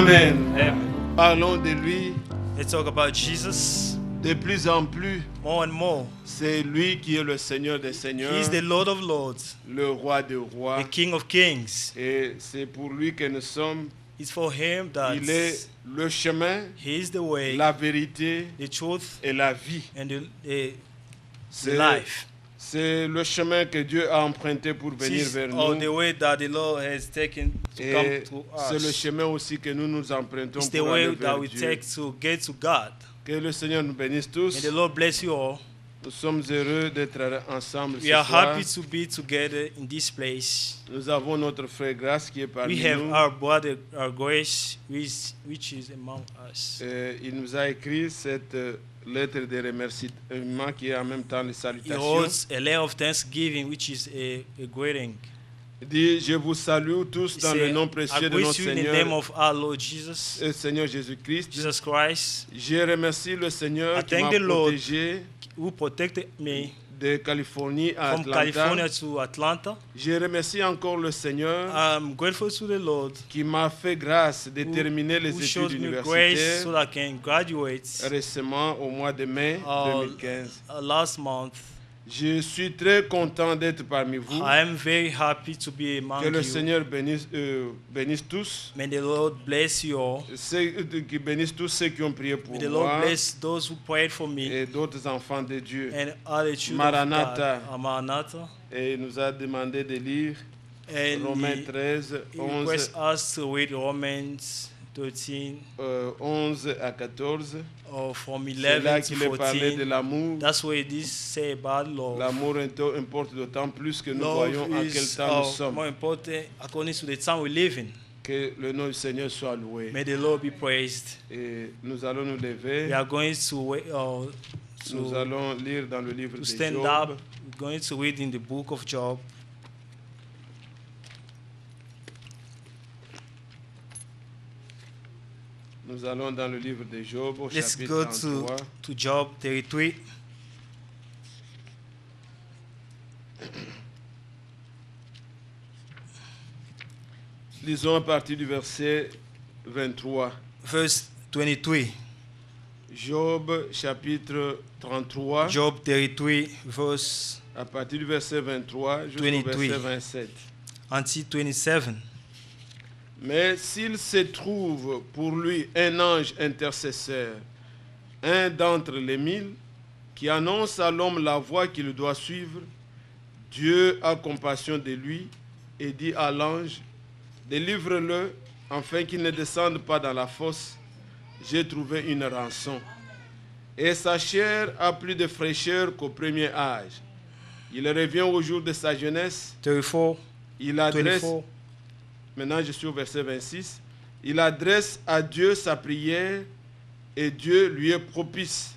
Amen. Amen. Parlons de lui Let's talk about Jesus de plus en plus. more and more. C'est lui qui est le Seigneur des He seigneurs, is the Lord of Lords, le roi des rois. the King of Kings. Et c'est pour lui que nous sommes. It's for him that Il est le chemin, he is the way, la vérité the truth, et la vie. and the C'est life. c'est le chemin que Dieu a emprunté pour venir This is vers the nous. way that the Lord has taken to come Et to c'est le us. chemin aussi que nous nous empruntons It's the pour aller way that vers we Dieu. take to get to God. Que le Seigneur nous bénisse May tous. the Lord bless you all. Nous sommes heureux d'être ensemble We ce are soir. happy to be together in this place. Nous avons notre frère Grâce qui est parmi We have nous. our brother, our Grace, which is among us. Il nous a écrit cette lettre de remerciement qui est en même temps les He salutations. holds a letter of thanksgiving, which is a greeting. Il dit, je vous salue tous He dans le said, nom I précieux de greet notre you in the name Seigneur, of our Lord Jesus, Seigneur Jésus-Christ. Jesus Christ, Je remercie le Seigneur I qui thank m'a the Lord protégé who protected me de Californie à from California Atlanta. to Atlanta. Je remercie encore le Seigneur I'm grateful to the Lord qui m'a fait grâce de terminer les who études showed me grace universitaires so that I can graduate récemment au mois de mai 2015. last month. Je suis très content d'être parmi vous. I am very happy to be among Que le you. Seigneur bénisse tous. May the Lord bless you all. Qui bénisse tous ceux qui ont prié pour May the moi Lord bless those who prayed for me et d'autres enfants de Dieu. and other children Maranatha. of God. Maranatha. Et il nous a demandé de lire And Romains 13, he 11, requests us to read Romans 13 11 à 14. from C'est là 11 to qu'il est parlé de 14. l'amour. That's what it is say about love. L'amour importe d'autant plus que nous Love voyons en quel is temps nous sommes. more important according to the time we live in. Que le nom du Seigneur soit loué. May the Lord be praised. Et nous allons nous We lever. are going to Nous allons lire dans le livre de stand Job. up. We're going to read in the book of Job. Nous allons dans le livre de Job au Let's chapitre go 33. to Job 33. Lisons à partir du verset 23. Verse 23. Job chapitre 33, Job 33, verse à partir du verset 23 jusqu'au 23. verset 27. until 27. Mais s'il se trouve pour lui un ange intercesseur, un d'entre les 1000, qui annonce à l'homme la voie qu'il doit suivre, Dieu a compassion de lui et dit à l'ange, délivre-le afin qu'il ne descende pas dans la fosse. J'ai trouvé une rançon. Et sa chair a plus de fraîcheur qu'au premier âge. Il revient au jour de sa jeunesse. 34, Il adresse, 24. maintenant je suis au verset 26, il adresse à Dieu sa prière et Dieu lui est propice.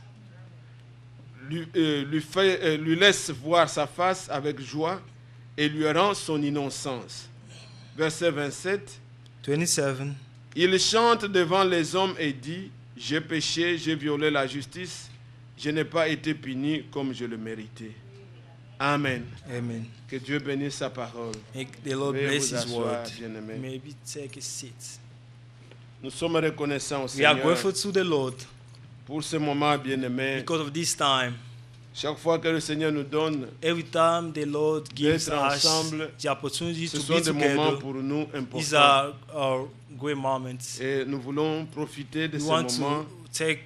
Lui laisse voir sa face avec joie et lui rend son innocence. Verset 27. 27. Il chante devant les hommes et dit, j'ai péché, j'ai violé la justice, je n'ai pas été puni comme je le méritais. Amen. Amen. Que Dieu bénisse sa parole. May the Lord Veuillez bless vous His asseoir, word. bien-aimés. Maybe take a seat. Nous sommes reconnaissants au We are Seigneur grateful to the Lord pour ce moment bien-aimé. because of this time. Chaque fois que le Seigneur nous donne, Every time the Lord gives d'être us ensemble, the opportunity ce to sont be des moments together, pour nous these importants. are great moments. Et nous voulons profiter de We ces want moments to take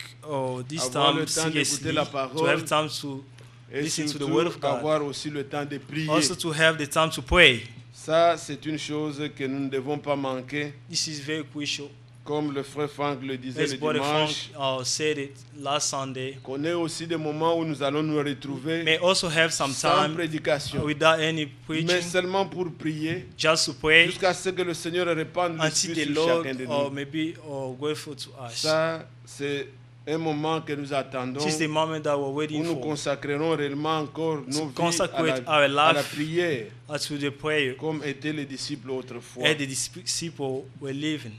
this avoir le time temps d'écouter seriously, la to parole have time to et listen to the surtout word of God. avoir aussi le temps de prier. Also to have the time to pray. Ça, c'est une chose que nous ne devons pas manquer. This is very crucial. Comme le frère Franck le disait As le Brother Frank dimanche, said it last Sunday, qu'on ait aussi des moments où nous allons nous retrouver may also have some sans time prédication, without any mais preaching, seulement pour prier, just to pray jusqu'à ce que le Seigneur répande until l'Esprit the sur Lord chacun de or nous. maybe grateful to us. Ça, c'est un moment que nous attendons, This is the moment that we're où waiting nous for, consacrerons réellement encore nos vies consecrate à our la life prière, to the prayer comme étaient les disciples autrefois. as the disciples were living.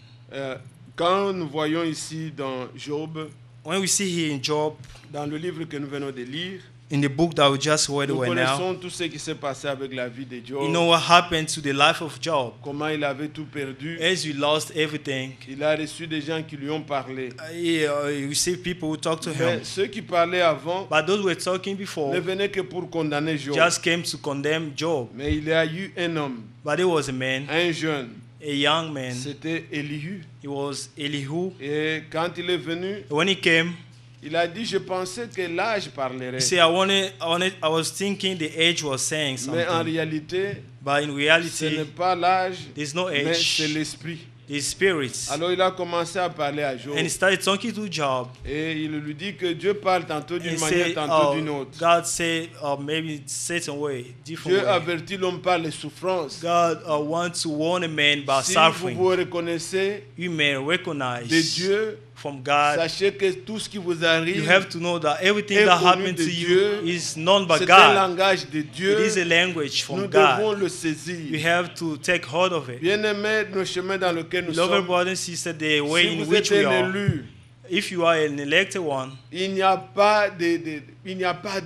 Quand nous voyons ici dans Job, When we see here in Job, dans le livre que nous venons de lire, In the book that we just read Nous right now, connaissons tout ce qui s'est passé avec la vie de Job. you know what happened to the life of Job. Comment il avait tout perdu. As he lost everything, Il a reçu des gens qui lui ont parlé. he received people who talked to him. Mais ceux qui parlaient avant But those who were talking ne before venaient que pour condamner Job. just came to condemn Job. Mais il y a eu un homme, But there was a man, un jeune. a young man. C'était Elihu. He was Elihu. Et quand il est venu, When he came, il a dit, je pensais que l'âge parlerait. he said, I was thinking the age was saying Mais en something. réalité, But in ce n'est reality, pas l'âge, there's no mais c'est age, l'esprit. the spirits. Alors il a commencé à parler à Job. And he started talking to Job. Et il lui dit que Dieu parle tantôt And d'une he manière, said, tantôt d'une autre. God said, maybe certain way, different Dieu way. avertit l'homme par les souffrances. God wants to warn a man about Si vous suffering. vous reconnaissez You may de recognize Dieu, from God. sachez que tout ce qui vous You arrive, have to know that everything est that connu happened de to you Dieu. is known by c'est un God. langage de It Dieu. is a language from Nous devons God. le We saisir. have to take hold of it. Bien-aimés, nos chemins dans lesquels nous Beloved sommes, brothers and sisters, the way si in vous which êtes we un are, élu, if you are an elected one, il n'y a pas il n'y a pas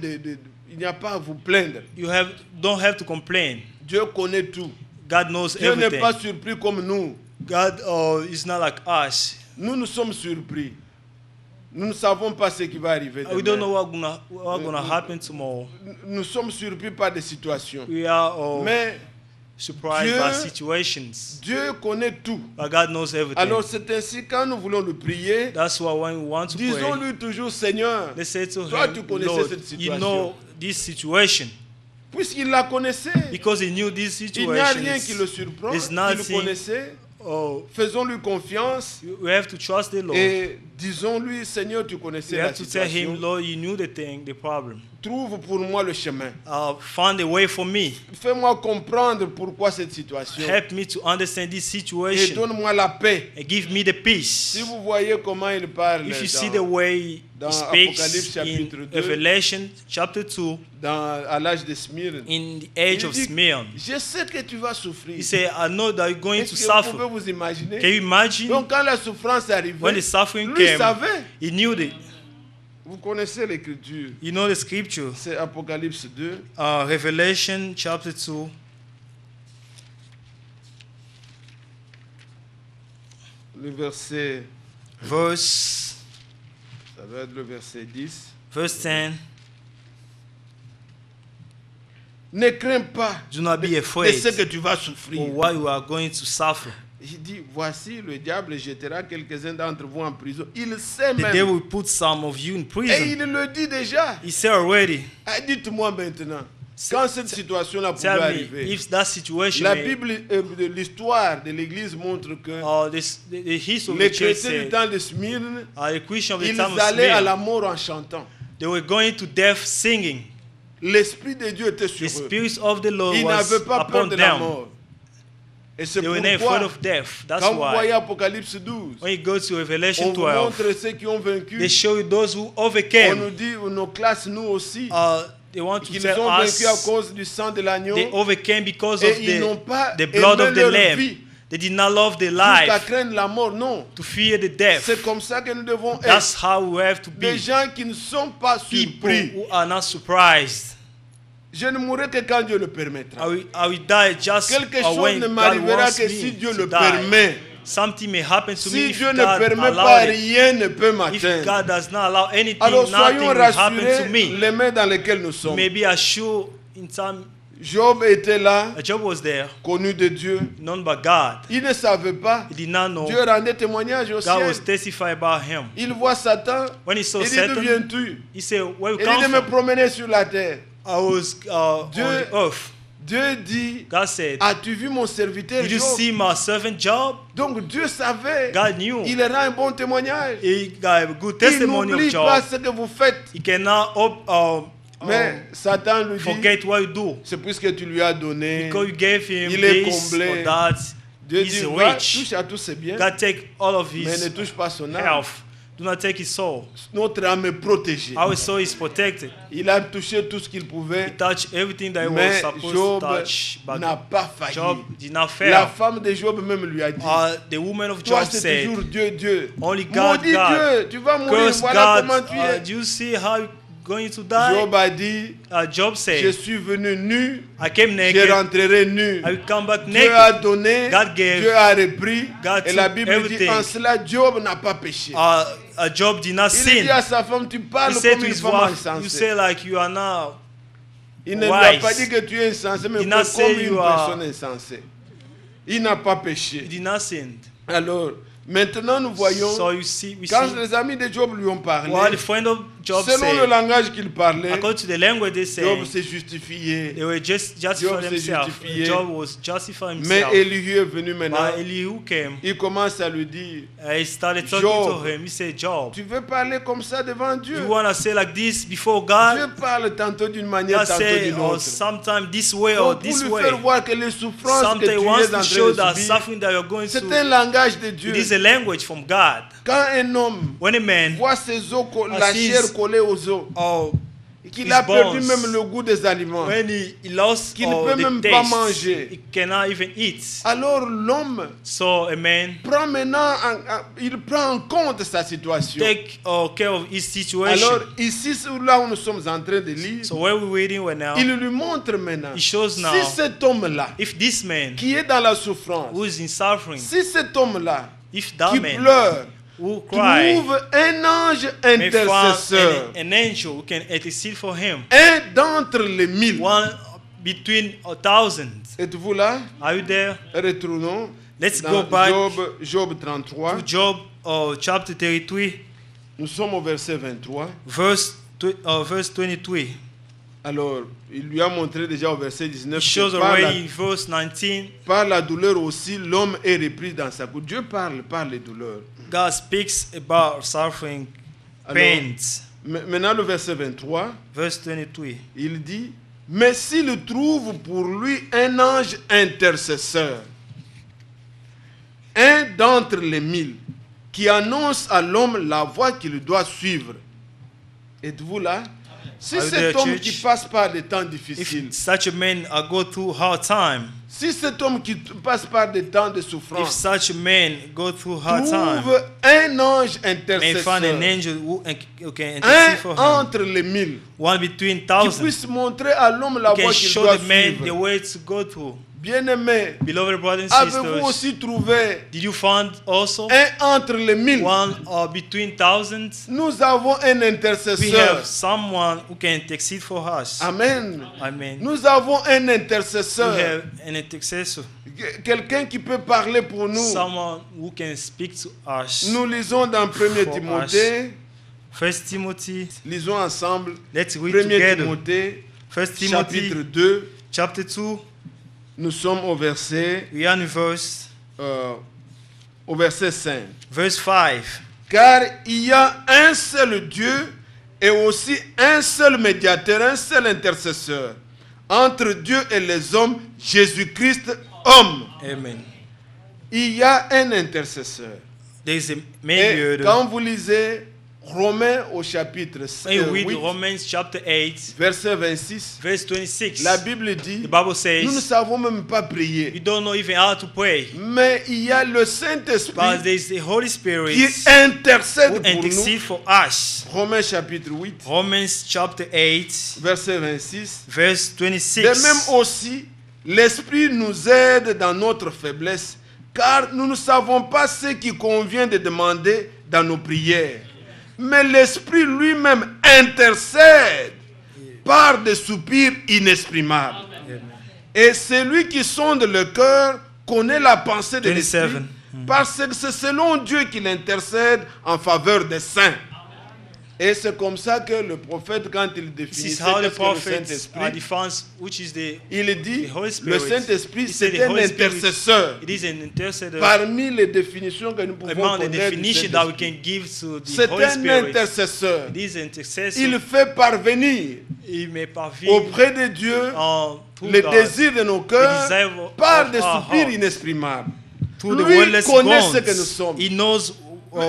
il n'y a pas à vous plaindre. you don't have to complain. Dieu connaît tout. God knows Dieu n'est everything. pas surpris comme nous. God is not like us. Nous sommes surpris. Nous ne savons pas ce qui va arriver We don't know demain. what's gonna happen tomorrow. Nous sommes surpris par des situations. We are Mais surprised Dieu- by situations, Dieu connaît tout. but God knows everything. Alors c'est ainsi quand nous voulons le prier, That's why when we want to pray, disons-lui toujours, Seigneur, let's say to toi him, tu connaissais Lord, cette you situation. know this situation. Puisqu'il la connaissait, Because he knew this il n'y a rien qui le situation. surprend, There's il le nothing. connaissait. Oh, Faisons-lui confiance we have to trust the Lord. et disons-lui, Seigneur, tu connaissais We la have to tell him, situation. Lord, you knew the thing, the problem. Trouve pour moi le chemin. Find a way for me. Fais-moi comprendre pourquoi cette situation. Help me to understand this Et situation donne-moi la paix. and give me the peace. Si vous voyez comment il parle If you see the way dans he speaks Apocalypse in chapitre 2, Revelation chapter 2, à l'âge de Smyrne, in the age il of dit, Smyrna, je sais que tu vas souffrir. he said, I know that you're going Est-ce to que vous pouvez suffer. vous imaginer? Can you imagine? Donc quand la souffrance arrivait, When the suffering lui came, savait. he knew it. Vous connaissez l'écriture. You know the scripture. C'est Apocalypse 2. Revelation chapter 2, Le verset, verse ça doit être le verset 10. 10. Ne crains pas Do not be de afraid ce que tu vas of souffrir. what you are going to suffer. Il dit, voici le diable jettera quelques-uns d'entre vous en prison. Il sait The même. devil will put some of you in Et prison. il le dit déjà. He said already. Ah, dites-moi maintenant, quand cette situation-là pouvait Tell me arriver, if that situation, la Bible, de l'histoire de l'Église montre que the history of les the church chrétiens du said, temps de Smyrne, the Christians of the ils time of allaient à Smyrna, la mort en chantant. they were going to death singing. L'Esprit de Dieu était The sur eux. Spirit of the Lord Ils was n'avaient pas peur upon de la them. mort. Et c'est They were not afraid pourquoi, of death. That's quand vous voyez why Apocalypse 12, when you go to on Revelation vous 12, montre ceux qui ont vaincu. they show you those who On overcame. nous dit, nos classes, nous aussi, They want to qu'ils tell ont vaincu à us cause du sang de l'agneau. they overcame because Et of ils n'ont pas the blood aimé of the leur Lamb. vie. They did not love their Jusqu'à life craindre la mort, non. to fear the death. C'est comme ça que nous devons être. That's how we have to Des be. gens qui ne sont pas People surpris. who are not surprised. Je ne mourrai que quand Dieu le permettra. I will die just Quelque chose when ne God m'arrivera wants que me si Dieu to le die. permet. Something may happen to me Si if Dieu ne God permet allow pas, it. rien ne peut If m'atteindre. God does not allow anything, Alors nothing soyons will happen to rassurés me. les mains dans lesquelles nous sommes. Maybe I should in time. Job était là, Job was there, connu de Dieu. known by God. Il ne savait pas. He did not know. Dieu rendait témoignage au God ciel. was testifying about him. Il voit Satan. When he saw Il dit, d'où Satan, viens-tu? he said, "Where you Il dit de come me from?" promener sur la terre. I was on Dieu- the earth. Dieu dit, God said, as-tu vu mon serviteur "Did you Job? see my servant Job?" Donc Dieu savait. God knew. Il rend un bon témoignage. He got a good Il testimony of n'oublie pas Job. ce que vous faites. He cannot Mais Satan lui dit, forget what you do. c'est puisque tu lui as donné. Because you gave him Il est this comblé. or that. Dieu He's dit, va, rich. touche à tous ses biens, God take all of mais ne his touche pas son âme. health. Do not take his soul. Notre âme est protégée. Our soul is protected. Il a touché tout ce qu'il He pouvait, touched everything that he was mais supposed Job to touch. But n'a pas failli. Job did not La fail. femme de Job même lui a dit, The woman of toi Job c'est said, toujours Dieu, Dieu. only God, Maudit God. Dieu, tu vas mourir, Curse voilà God. comment tu es. Do you see how going to die? Job a dit, Job je said, suis venu nu, I came je naked, rentrerai nu. I will come back Dieu a naked. donné, God gave, Dieu a repris. God Et la took Bible dit, everything. en cela, Job n'a pas péché. Job did not Il sin. dit à sa femme, tu He parles said comme to une his femme wife, you insensée. say like you are now. Il ne lui a pas wise. dit que tu es insensé, mais Did not comme say une you are- personne insensée. Il n'a pas He péché. did not sin. Alors, maintenant nous voyons, So you see, we quand see les amis de Job lui ont parlé, what the friend of Job selon le said. langage qu'il parlait, According to the language they say, Job s'est justifié. they were just Job justifying s'est themselves. justifié. Job was justifying Mais himself. Elihu est venu maintenant. But Elihu came. Il commence à lui dire, He started talking Job. to him. He said, Job, tu veux parler comme ça devant Dieu? you want to say like this before God? Dieu parle tantôt d'une manière, God tantôt say, d'une or autre. sometimes this way or Donc, pour this lui way. faire voir que les souffrances que Sometimes tu he wants es en to train show de that subir, suffering that you're going c'est un through. langage de Dieu. It is a language from God. Quand un homme When a man voit ses os, la Assise. chair collée aux os, or et qu'il his a perdu bones. même le goût des aliments, when he lost Qu'il ne peut the même pas taste, manger. he cannot even eat. alors l'homme So a man prend maintenant, il prend en compte sa situation. take care of his situation. Alors ici, là où nous sommes en train de lire, So where we're waiting right now, il lui montre maintenant, he shows now si cet homme-là, if this man qui est dans la souffrance, who is in suffering, si cet homme-là, if that qui man pleure, who cry trouve un ange may find intercesseur, an angel who can intercede for him, un d'entre les 1000. one between 1,000. Êtes-vous là? Are you there? Retournons Let's dans go back Job 33. to Job chapter 33, Nous sommes au verset 23. verse 23. Alors, il lui a montré déjà au verset 19 It shows que par already in verse 19, par la douleur aussi, l'homme est repris dans sa couche. Dieu parle par les douleurs. God speaks about suffering, Alors, pains. Maintenant, le verset 23, Verse 23. il dit, mais s'il trouve pour lui un ange intercesseur, un d'entre les 1000, qui annonce à l'homme la voie qu'il doit suivre. Êtes-vous là? Si Are you cet there, homme church? qui passe par des temps difficiles, If such a man go through hard time, si cet homme qui passe par des temps de if souffrance such a man go through hard time, trouve un ange may find intercesseur, an angel who can intercede for un him, entre les 1000, one between qui 1,000, puisse montrer à l'homme la who voie can qu'il show doit the man the suivre. way to go through. Bien-aimé, Beloved brothers and avez-vous sisters, aussi trouvé did you find also un entre les 1000? one between thousands? Nous avons un We intercesseur. have someone who can intercede for us. Amen. Amen. Nous avons un We intercesseur. have an intercessor, Quelqu'un qui peut parler pour nous. someone who can speak to us. Nous lisons dans 1 For Timothée. First Timothy, Lisons ensemble. let's 1 read together. Timothée, First chapitre Timothy, 2. chapter 2, Nous sommes au verset, we are in verse 5. verse 5. Car il y a un seul Dieu et aussi un seul médiateur, un seul intercesseur entre Dieu et les hommes, Jésus-Christ, homme. Amen. Il y a un intercesseur. There is a Et mediator. quand vous lisez Romains au chapitre When you read 8, Romans chapter 8, verset 26, verse 26, la Bible dit, the Bible nous ne says, savons même pas you prier, don't know even how to pray. mais il y a le But Saint-Esprit there is the Holy Spirit qui who intercède pour intercede nous. for us. Romains chapitre 8, Romans chapter 8, verset 26. verse De 26. même aussi, l'Esprit nous aide dans notre faiblesse, car nous ne savons pas ce qui convient de demander dans nos prières. Mais l'Esprit lui-même intercède par des soupirs inexprimables. Et celui qui sonde le cœur connaît la pensée de l'Esprit, 27. parce que c'est selon Dieu qu'il intercède en faveur des saints. Et c'est comme ça que le prophète, quand il This is définissait how the qu'est-ce que le prophets Saint-Esprit, defines which is the il dit, the Holy le Spirit. Saint-Esprit, He said c'est the un Holy Spirit, intercesseur. it is an intercessor. Parmi les définitions que nous pouvons Among the connaître du definition that we Saint-Esprit, can give to the c'est Holy un Spirit, intercesseur. it is an intercessor. Il fait parvenir Il may parvenir auprès de Dieu through les God, désirs de nos cœurs desire of par des our soupirs heart, inexprimables. through the Lui wordless connaît ce que nous groans. sommes. He knows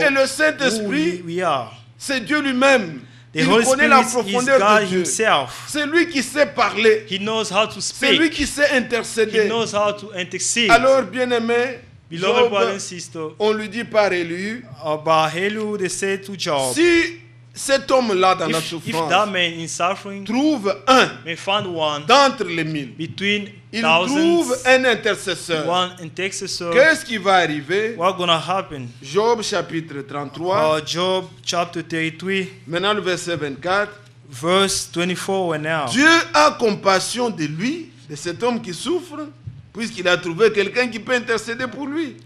Et le who Saint-Esprit, we are. c'est Dieu lui-même. The Il Holy connaît la Spirit is profondeur God de Dieu. himself. C'est lui qui sait parler. He knows how to C'est lui speak. qui sait He intercéder. knows how to intercede. Alors, bien-aimé, Beloved brothers and Job, sisters, on lui dit par Élu, about Helu, they say to Job, si cet homme-là dans la If that souffrance man in suffering trouve un may find one d'entre les 1000, between il trouve thousands, un intercesseur, one intercessor, qu'est-ce qui va arriver? what's gonna happen? Job chapitre 33, Job chapter 33, maintenant le verset 24. verse 24 now. Dieu a compassion de lui, de cet homme qui souffre, puisqu'il a trouvé quelqu'un qui peut intercéder pour lui.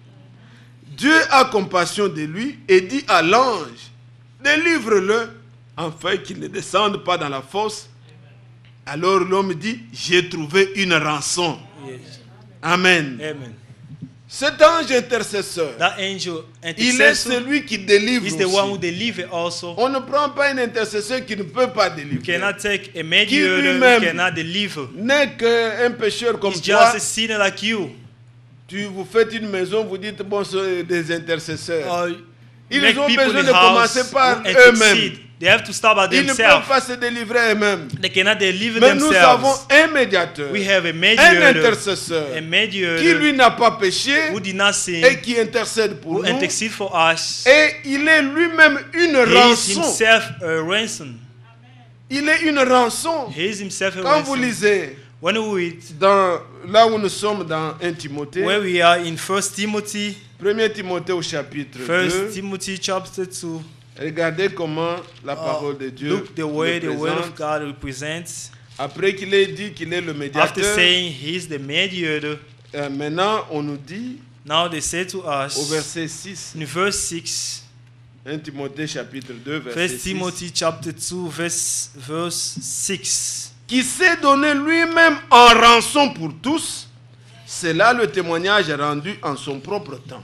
Dieu a compassion de lui et dit à l'ange, délivre-le, afin qu'il ne descende pas dans la fosse. Alors l'homme dit, j'ai trouvé une rançon. Yes. Amen. Amen. Cet ange intercesseur, That angel il est intercessor celui qui délivre is the one who aussi. deliver also. On ne prend pas un intercesseur qui ne peut pas You délivrer. cannot take a mediator lui-même who cannot deliver. N'est qu'un pécheur comme He's toi. just a sinner like you. Vous faites une maison, vous dites, bon, c'est des intercesseurs. Ils Make ont people besoin in de the house commencer par who eux-mêmes. intercede. They have to start by Ils ne peuvent themselves. pas se délivrer eux-mêmes. They cannot deliver Mais nous avons themselves. un médiateur, We have a un mediator, intercesseur, a qui mediator lui n'a pas péché who did not sin, et qui intercède pour who nous. intercede for us. Et il est lui-même une He is rançon. himself a ransom. Il est une rançon. He is himself a Quand vous ransom. lisez, When we read, là où nous sommes dans 1 Timothée, where we are in 1 Timothy, 1 Timothée au chapitre 1 2, Timothy chapter 2, regardez comment la parole de Dieu look the way the le word of présente. God represents. Après qu'il ait dit qu'il est le After médiateur, saying he's the mediator, maintenant on nous dit now they say to au us verset 6, in verse 6, 1 Timothée chapitre 2, 1 verset 6, Timothy chapter 2, verse 6. qui s'est donné lui-même en rançon pour tous, c'est là le témoignage rendu en son propre temps.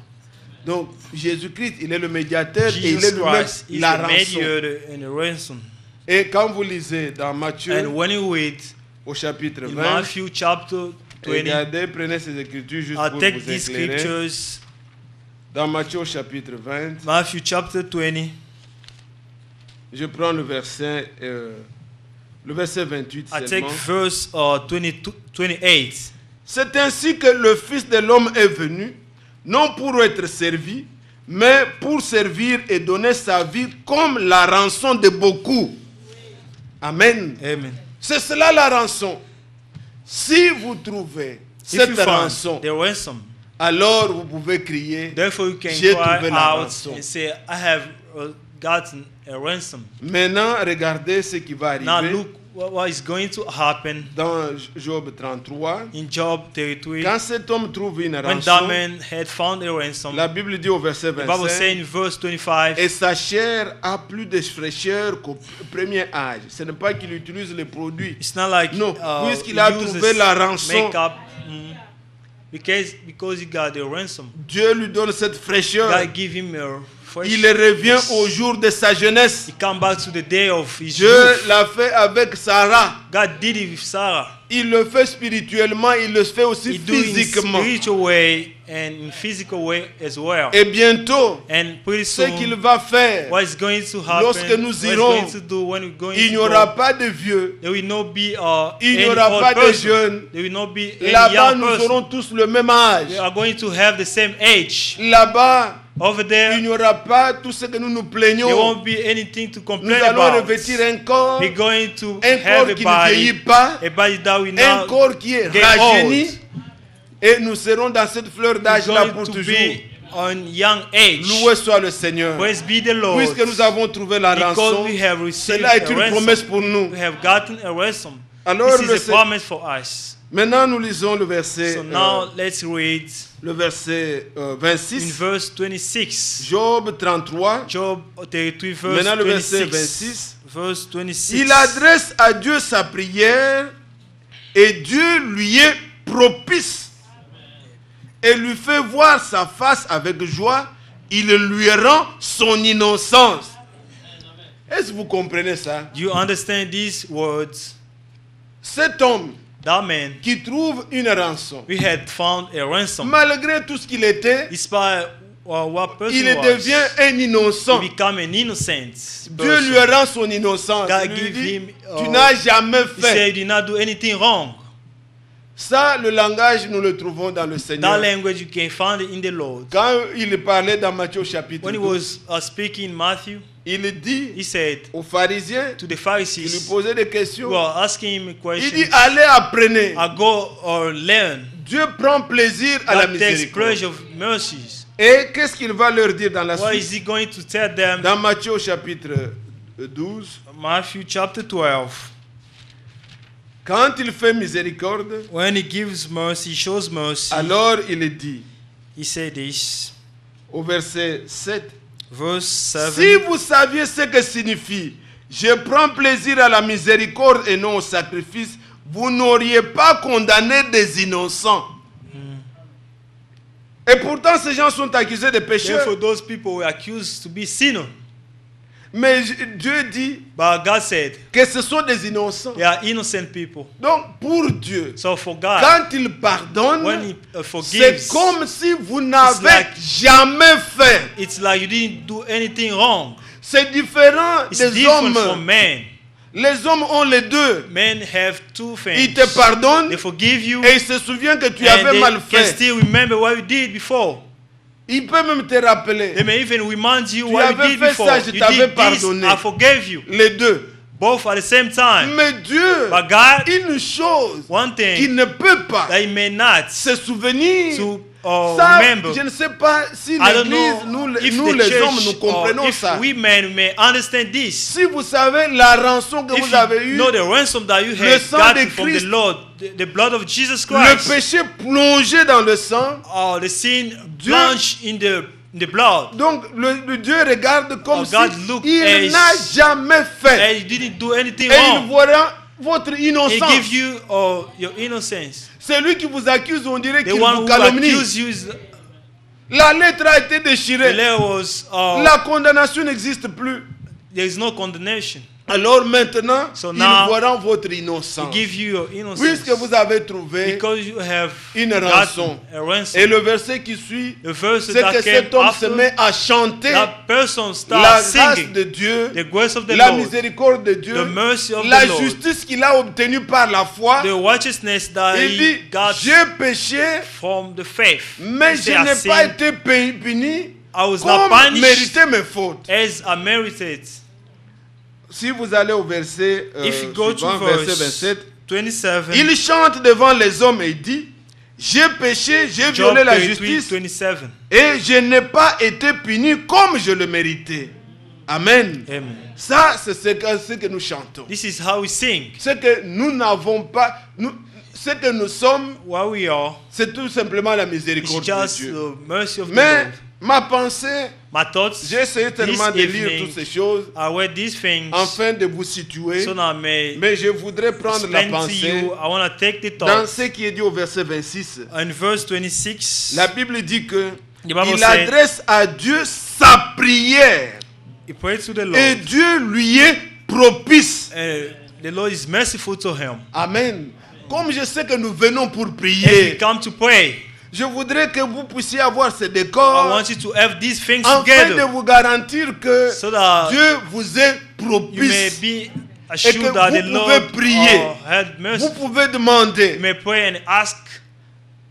Donc Jésus-Christ, il est le médiateur et il est Jesus lui-même Christ is la the rançon. mediator and the ransom. Et quand vous lisez dans Matthieu And when you read au chapitre in 20, Matthew chapter 20, regardez, prenez ces écritures juste I'll pour take vous these éclairer. scriptures. Dans Matthieu au chapitre 20, Matthew chapter 20. je prends le verset 28 I take seulement. verse 28. C'est ainsi que le Fils de l'homme est venu, non pour être servi, mais pour servir et donner sa vie comme la rançon de beaucoup. Amen. Amen. C'est cela la rançon. Si vous trouvez If you cette find rançon, the ransom, alors vous pouvez crier, therefore you can j'ai cry trouvé la out rançon. and say, I have gotten a ransom. Maintenant, regardez ce qui va Now arriver look what is going to happen dans Job 33. in Job 33. Quand cet homme trouve une When that rançon, man had found a ransom, la Bible dit au verset the Bible says 25, in verse 25, et sa chair a plus de fraîcheur qu'au premier âge. Ce n'est pas qu'il utilise les produits. it's not like Non, he puisqu'il a uses trouvé la rançon. makeup, because he got the ransom. Dieu lui donne cette fraîcheur. God give him a fresh. Il revient au jour de sa jeunesse. He come back to the day of his Dieu youth. l'a fait avec Sarah. God did it with Sarah. Il le fait spirituellement, il le fait aussi He do it in physiquement. spiritual way and in physical way as well. Et bientôt, And pretty ce soon, qu'il va faire, what is going to happen? lorsque nous what is irons, going to do when we're going il n'y to aura go? pas de vieux. There will not be Il n'y any aura old pas de person. jeunes. There will not be any Là-bas, young nous person. aurons tous le même âge. We are going to have the same age. Là-bas, Over there, il n'y aura pas tout ce que nous nous there plaignons. won't be anything to Nous complain allons about. revêtir un corps, We're going to un have corps a qui ne vieillit body, pas, a body that will un not corps qui est get rajeuni. old. Et nous serons dans cette fleur d'âge là We're pour going to toujours. be on young age. Loué soit le Seigneur. Praise be the Lord. Puisque nous avons trouvé la Because rançon, we have received cela est a une ransom. promesse pour nous. We have gotten a ransom. Alors, This is a promise for us. maintenant nous lisons le verset, So now let's read le verset in 26, verse 26. Job 33. Job 33 verse Maintenant le verset 26. 26. Verse 26. Il adresse à Dieu sa prière et Dieu lui est propice et lui fait voir sa face avec joie. Il lui rend son innocence. Est-ce que vous comprenez ça? Do you understand these words? Cet homme That man, qui trouve une rançon, we had found a ransom. malgré tout ce qu'il était, Despite what person il was, devient un innocent. he become an innocent Dieu person. lui rend son innocence. God Il lui give dit, him, tu n'as jamais He fait. said, "You did not do anything wrong." Ça, le langage, nous le trouvons dans le That Seigneur. language you can find it in the Lord. Quand il parlait dans Matthieu chapitre When he 12, was speaking in Matthew, il dit he said aux pharisiens to the qui lui Pharisees posaient des who questions, are asking him il dit, questions, allez apprenez. go or learn. Dieu prend plaisir à la That takes miséricorde. pleasure of mercies. Et qu'est-ce qu'il va leur dire dans la What suite? is he going to tell them? Dans Matthieu chapitre 12, Matthew chapter 12. quand il fait miséricorde, When he gives mercy, he shows mercy. alors il dit He said this, au verset 7, verse 7. si vous saviez ce que signifie je prends plaisir à la miséricorde et non au sacrifice, vous n'auriez pas condamné des innocents. Et pourtant ces gens sont accusés de pécheurs. Therefore, those people were accused to be sinners. Mais Dieu dit But God said que ce sont des innocents. they are innocent people. Donc pour Dieu, So for God, quand il pardonne, when He c'est forgives, comme si vous n'avez like- jamais fait. it's like you didn't do anything wrong. C'est différent It's des different from hommes. men. Les hommes ont les deux. Men have two things. Ils te pardonnent They forgive you, et ils se souviennent que tu and avais they mal can fait. still remember what you did before. Il peut même te rappeler. They may even remind you Tu what you avais did fait before. ça, je You t'avais did this, pardonné. I forgave you. Les deux. Both at the same time. Mais Dieu, But God, une chose one qu'il thing ne peut pas that He may not se souvenir. to Ça, remember. je ne sais pas si I don't l'église, know nous if les the hommes, nous church comprenons or if ça. we men may understand this. Si vous savez la rançon que If vous avez you eue, know the ransom that you le have sang gotten de from the Christ, Lord, the blood of Jesus le Christ, péché plongé dans le sang, the sin Dieu- plunged in the blood, donc le Dieu regarde comme Oh, si God looked il as- n'a jamais fait. and you didn't do anything Et il wrong. verra votre He innocence. give you your innocence. Celui qui vous accuse, on dirait The qu'il one vous who calomnie. accused you is La lettre a été the déchirée. letter was La condamnation n'existe plus. there is no condemnation. Alors maintenant, So ils now, verront votre He innocence. give you your innocence Puisque vous avez trouvé because you have une rançon. gotten a ransom. Et le verset qui suit, The verse c'est that que came cet homme se after, met à chanter that person la starts grâce singing de Dieu, the grace of the la Lord, miséricorde de Dieu, the mercy of la the Lord, justice qu'il a obtenue par la foi. the righteousness that Il dit, he got j'ai péché, from the faith. mais He je said, I n'ai sinned, pas été puni I was not comme punished mérité mes fautes. as I merited. Si vous allez au verset, If you go to suivant, verset verse 27, 27, il chante devant les hommes et dit, j'ai péché, j'ai Job violé la 33, justice 27. et je n'ai pas été puni comme je le méritais. Amen. Amen. Ça, c'est ce que nous chantons. This is how we sing. Ce que nous n'avons pas, ce que nous sommes, What we are c'est tout simplement la is miséricorde de just Dieu. the mercy of the Mais Lord. ma pensée, My thoughts j'ai essayé tellement de this lire evening toutes ces choses I read these things afin de vous situer, so that I may mais je voudrais prendre la explain to pensée you. I want to take the dans thought. ce qui est dit au verset 26. In verse 26, La Bible dit que the Bible il said, adresse à Dieu sa prière he prayed to the Lord, et Dieu lui est propice. the Lord is merciful to him. Amen. Comme je sais que nous venons pour As we prier, come to pray, je voudrais que vous puissiez avoir ce I décor want you to have these things afin de together vous garantir que so that Dieu vous est you may propice. be que assured that the vous Lord pouvez prier. had mercy. Vous pouvez demander. You may pray and ask.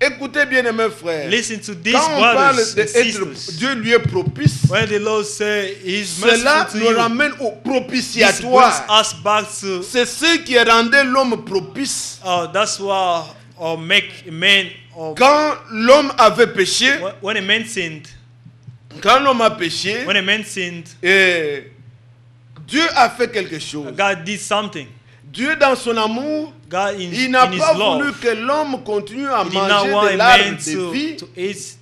Écoutez bien, mes frères. Listen to these Quand on parle brothers and d'être, sisters. Dieu lui est propice, When the Lord say He's cela merciful to nous you, ramène au this brings propitiatoire. us back to C'est ce qui rendait l'homme propice. that's why make a man Quand l'homme avait péché, when a man sinned, quand l'homme a péché, when a man sinned, et Dieu a fait quelque chose. God did something. Dieu, dans son amour, God il n'a in His pas voulu love, que l'homme continue à He did not manger want de a l'arbre man de vie to eat,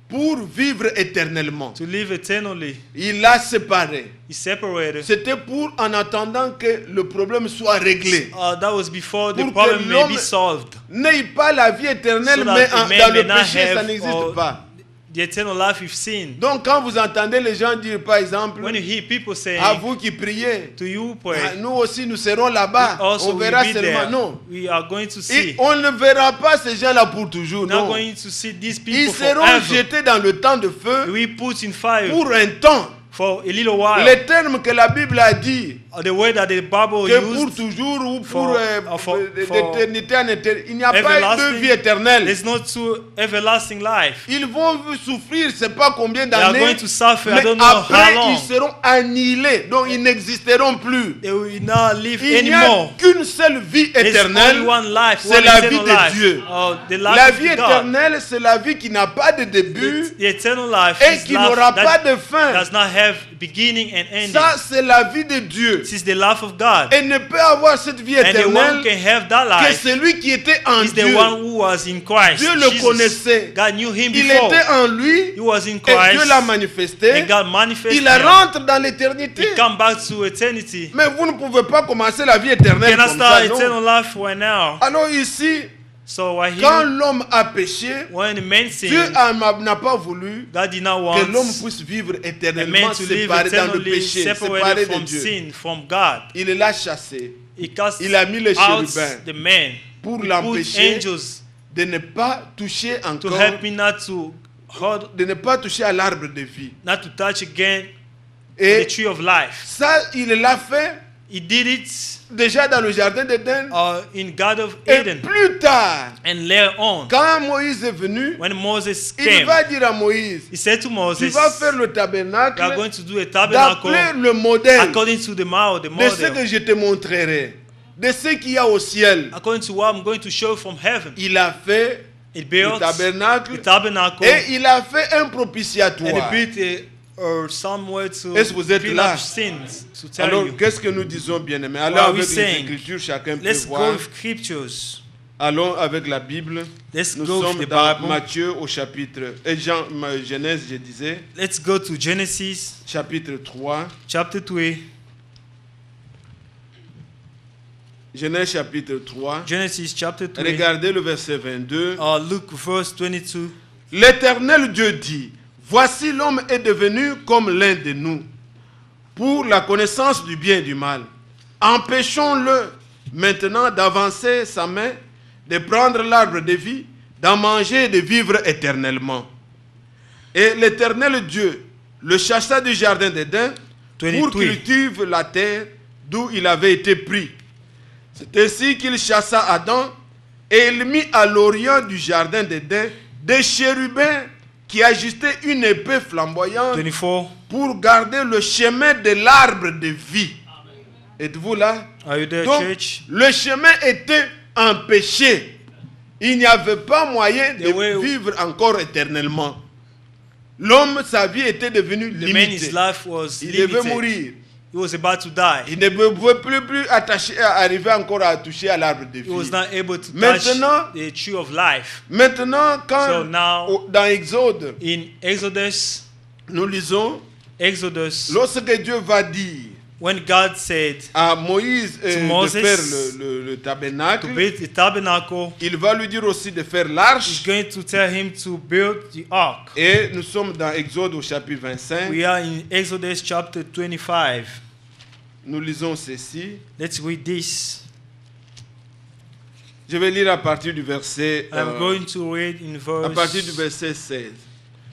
pour vivre éternellement. to live eternally. Il l'a séparé. He separated. C'était pour, en attendant que le problème soit réglé. That was before the Pour que problem may l'homme be solved. N'ayez pas la vie éternelle, So that mais the dans man le may not péché, ça have, n'existe pas. The eternal life you've seen. Donc, quand vous entendez les gens dire, par exemple, When you hear people saying, à vous qui priez, to you ah, pray, nous aussi nous serons là-bas, also on will verra be seulement. there. Non. We are going to Et see. on ne verra pas ces gens-là pour toujours. Not Non. going to see these Ils people seront forever. jetés dans le temps de feu We put in fire pour un temps. for a little while. Les termes que la Bible a dit The way that the Bible que pour used, toujours ou for- pour for d'éternité en éternité. Il n'y a pas de everlasting, vie éternelle. there's no true everlasting life. Ils vont souffrir, je ne sais pas combien They are d'années, going to suffer. I mais don't know how après long. ils seront annihilés, donc ils n'existeront plus. They will not live Il n'y a anymore. qu'une seule vie There's éternelle, only one life, c'est one la vie eternal de life. Dieu. Oh, the life La of vie God. éternelle, c'est la vie qui n'a pas de début The eternal life et is qui life n'aura pas that de fin. does not have beginning and ending. Ça, c'est la vie de Dieu. This is the life of God. Et ne peut avoir cette vie And the one éternelle who can have that que life celui qui était en is the Dieu. one who was in Christ. Dieu le Jesus. connaissait. God knew him Il before. était en lui He was in et Dieu Christ. l'a manifesté. And God manifested Il him. rentre dans l'éternité. He come back to eternity. Mais vous ne pouvez pas commencer la vie You éternelle cannot comme start ça, non? eternal life right now. Alors ici, So right quand here, l'homme a péché, when the man Dieu sinned, n'a pas voulu God did not que l'homme want puisse vivre a éternellement man to live séparé dans le eternally péché, séparé separated de from Dieu. sin, from God. Il l'a chassé He cast Il a mis les out chérubins the man. pour He put l'empêcher angels de ne pas toucher to encore, help me not to hold, de ne pas toucher à l'arbre de vie. not to touch again the Et tree of life. ça, il l'a fait He did it déjà dans le jardin d'Éden. in God of Et Eden. plus tard, And later on, quand Moïse est venu, when Moses il came, va dire à Moïse, he said to tu Moses, vas faire le we are tabernacle going to do a tabernacle d'après le modèle according to the model, de ce que je te montrerai, de ce qu'il y a au ciel. according to what I'm going to show from heaven. Il a fait He le built tabernacle the tabernacle et il a fait un and he propitiatoire. built somewhere to Est-ce que vous êtes clean là? up sins, to tell Alors, you. qu'est-ce que nous disons, bien-aimés? Allons What are we avec les saying? Écritures, chacun peut Let's go voir. with scriptures. Allons avec la Bible. Let's Nous go with sommes the dans Bible. Matthieu au chapitre, Genèse, je disais, Let's go to Genesis chapitre 3. chapter 3. Genèse chapitre 3. Genesis chapter 3. Regardez le verset 22. Luke verse 22. L'Éternel Dieu dit, voici l'homme est devenu comme l'un de nous, pour la connaissance du bien et du mal. Empêchons-le maintenant d'avancer sa main, de prendre l'arbre de vie, d'en manger et de vivre éternellement. Et l'Éternel Dieu le chassa du jardin d'Éden pour 23. cultiver la terre d'où il avait été pris. C'est ainsi qu'il chassa Adam et il mit à l'orient du jardin d'Éden des chérubins qui ajustaient une épée flamboyante 24. pour garder le chemin de l'arbre de vie. Êtes-vous là? Are you there, Donc, church? le chemin était empêché. Il n'y avait pas moyen de The way- vivre encore éternellement. L'homme, sa vie était devenue The man, his limitée. life was Il devait limited. mourir. He was about to die. Il ne pouvait plus arriver encore à toucher à l'arbre de He was vie. not able to touch Maintenant- the tree of life. Maintenant, So quand now- dans Exode, In Exodus, nous lisons, lorsque Dieu va dire when God said à Moïse To de Moses faire le tabernacle, to build the tabernacle, il va lui dire aussi de faire he's l'arche. going to tell him to build the ark. Et nous sommes dans Exode au chapitre 25. We are in Exodus chapter 25. Nous lisons ceci. Let's read this. Je vais lire à partir du verset, I'm going to read in à partir du verse, verset 16.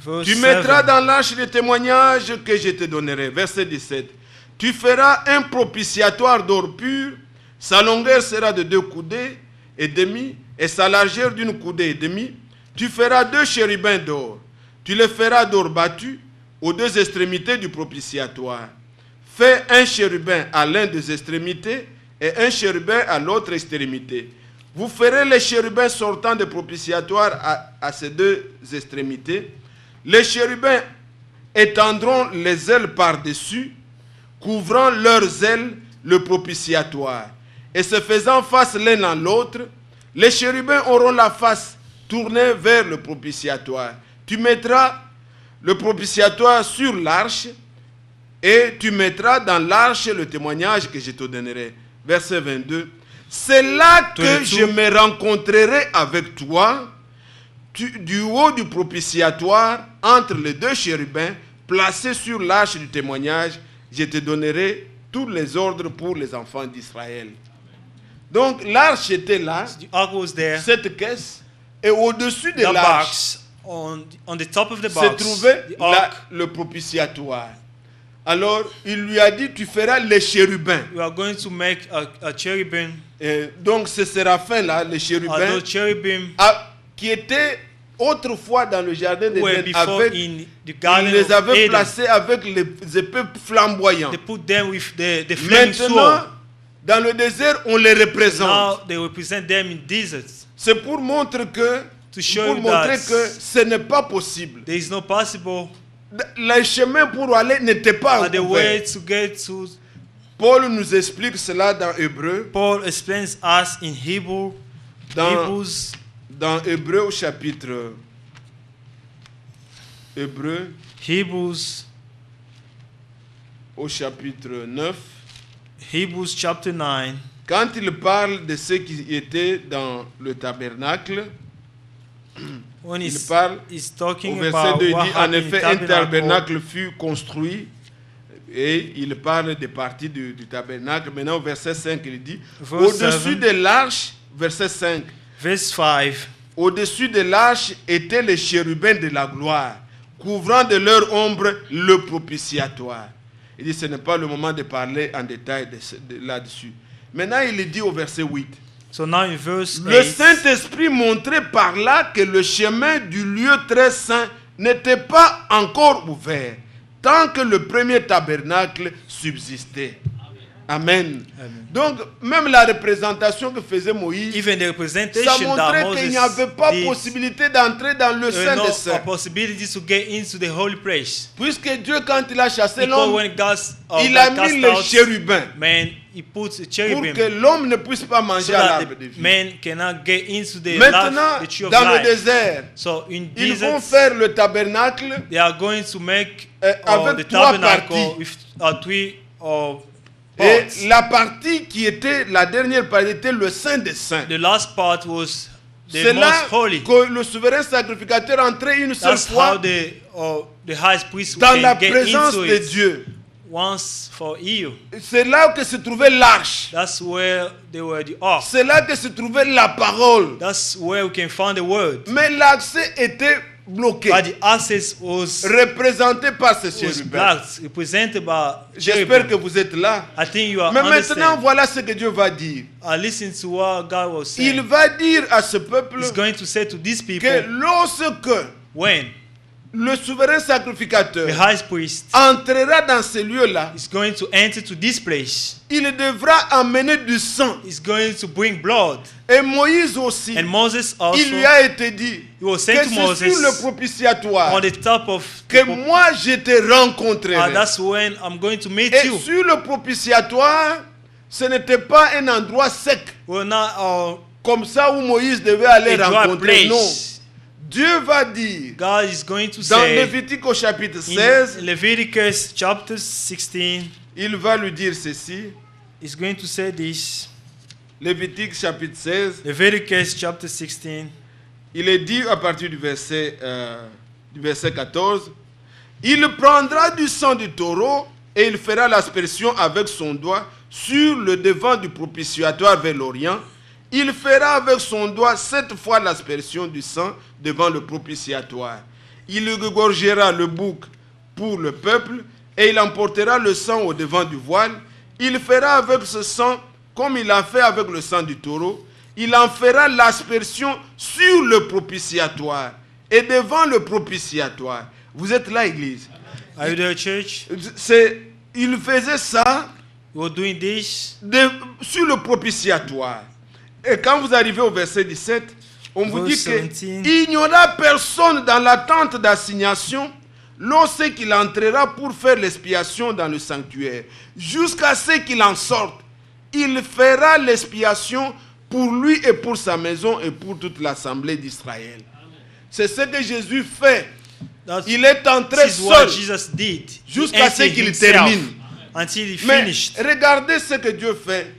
verse Tu mettras 7. dans l'arche le témoignage que je te donnerai. Verset 17. Tu feras un propitiatoire d'or pur. Sa longueur sera de 2 coudées et demi et sa largeur d'une coudée et demie. Tu feras 2 chérubins d'or. Tu les feras d'or battu aux 2 extrémités du propitiatoire. Fais un chérubin à l'un des extrémités et un chérubin à l'autre extrémité. Vous ferez les chérubins sortant du propitiatoire à ces 2 extrémités. Les chérubins étendront les ailes par-dessus, couvrant leurs ailes le propitiatoire. Et se faisant face l'un à l'autre, les chérubins auront la face tournée vers le propitiatoire. Tu mettras le propitiatoire sur l'arche et tu mettras dans l'arche le témoignage que je te donnerai. Verset 22. C'est là que 22. je me rencontrerai avec toi du haut du propitiatoire entre les 2 chérubins placés sur l'arche du témoignage. Je te donnerai tous les ordres pour les enfants d'Israël. Donc l'arche était là, The ark was there. cette caisse, et au-dessus de The l'arche box, on the top of the se box, trouvait the ark, le propitiatoire. Alors, il lui a dit, tu feras les chérubins. You are going to make a cherubim. Et donc, ce séraphins-là, les chérubins, Those cherubim qui étaient autrefois dans le jardin were d'Éden, before in the il garden les of avait Eden. placés avec les épées flamboyantes. They put them with the flaming Maintenant, sword. dans le désert, on les représente. Now they represent them in deserts. C'est pour montrer que, To show you that ce n'est pas possible. there is no possible. Le chemin pour aller n'était pas The way ouvert. to get to. Paul nous explique cela dans Hébreu, Paul explains us in Hebrew. Hebrews. Dans Hébreu au chapitre Hébreu Hebrews. au chapitre 9. Hebrews chapter 9. Quand il parle de ceux qui étaient dans le tabernacle, When il he's parle talking au verset about 2, il what dit en happened in effet un tabernacle. tabernacle fut construit et il parle des parties du tabernacle. Maintenant au verset 5 il dit Verse au-dessus 7. de l'arche, verset 5, Verse 5. au-dessus de l'arche étaient les chérubins de la gloire, couvrant de leur ombre le propitiatoire. Il dit ce n'est pas le moment de parler en détail là-dessus. Maintenant il dit au verset 8. So now in verse Le 8. Saint-Esprit montrait par là que le chemin du lieu très saint n'était pas encore ouvert, tant que le premier tabernacle subsistait. Amen. Amen. Donc, même la représentation que faisait Moïse, Even the ça representation that montrait Moses qu'il n'y avait pas did, possibilité d'entrer dans le there Saint were des no Saints. possibility to get into the holy place. Puisque Dieu, quand il a chassé Because l'homme, when God il a cast mis les out chérubins man, he puts a pour cherubim que l'homme ne puisse pas so manger à that l'arbre de the vie. man cannot get into the Maintenant, life, the tree of dans le life. désert, So in ils vont deserts, faire le tabernacle they are going to make avec the trois tabernacle parties. with three parts. Et la partie qui était, la dernière partie était le Saint des Saints. The last part was the C'est là most holy. que le souverain sacrificateur entrait une seule That's how fois the high priest dans can la get présence into de it Dieu. once for you. C'est là que se trouvait l'arche. That's where they were the ark. C'est là que se trouvait la parole. That's where we can find the word. Mais l'accès était bloqué, But the access was représenté par ces chérubins. blocked, represented by J'espère que cherubim. vous êtes là. I think you are Mais maintenant, understand. voilà ce que Dieu va dire. Listen to what God was Il saying. va dire à ce peuple He's going to say to these que people, lorsque when le souverain the sacrificateur high priest entrera dans ce lieu-là, is going to enter to this place, il devra amener du sang. he's going to bring blood. Et Moïse aussi, And Moses also, il lui a été dit he was que saying to c'est sur Moses, le propitiatoire on the top of que moi je te rencontrerai. that's when I'm going to meet Et you. sur le propitiatoire, ce n'était pas un endroit sec, We're not comme ça où Moïse devait aller a dry rencontrer. Non. place. Dieu va dire, God is going to dans say Lévitique au chapitre in 16, Leviticus chapter 16, il va lui dire ceci. he's going to say this. Lévitique chapitre 16, Leviticus chapter 16. il est dit à partir du verset 14, il prendra du sang du taureau et il fera l'aspersion avec son doigt sur le devant du propitiatoire vers l'Orient. Il fera avec son doigt 7 fois l'aspersion du sang devant le propitiatoire. Il regorgera le bouc pour le peuple et il emportera le sang au devant du voile. Il fera avec ce sang comme il a fait avec le sang du taureau. Il en fera l'aspersion sur le propitiatoire et devant le propitiatoire. Vous êtes là, église? Are you there, church? Il faisait ça We're doing this sur le propitiatoire. Et quand vous arrivez au verset 17, on vous dit Verse 17. qu'il n'y aura personne dans la tente d'assignation lorsqu'il entrera pour faire l'expiation dans le sanctuaire. Jusqu'à ce qu'il en sorte, il fera l'expiation pour lui et pour sa maison et pour toute l'assemblée d'Israël. C'est ce que Jésus fait. Il est entré This is what seul Jesus did. jusqu'à He ce emptied qu'il himself termine. until he Mais finished. regardez ce que Dieu fait.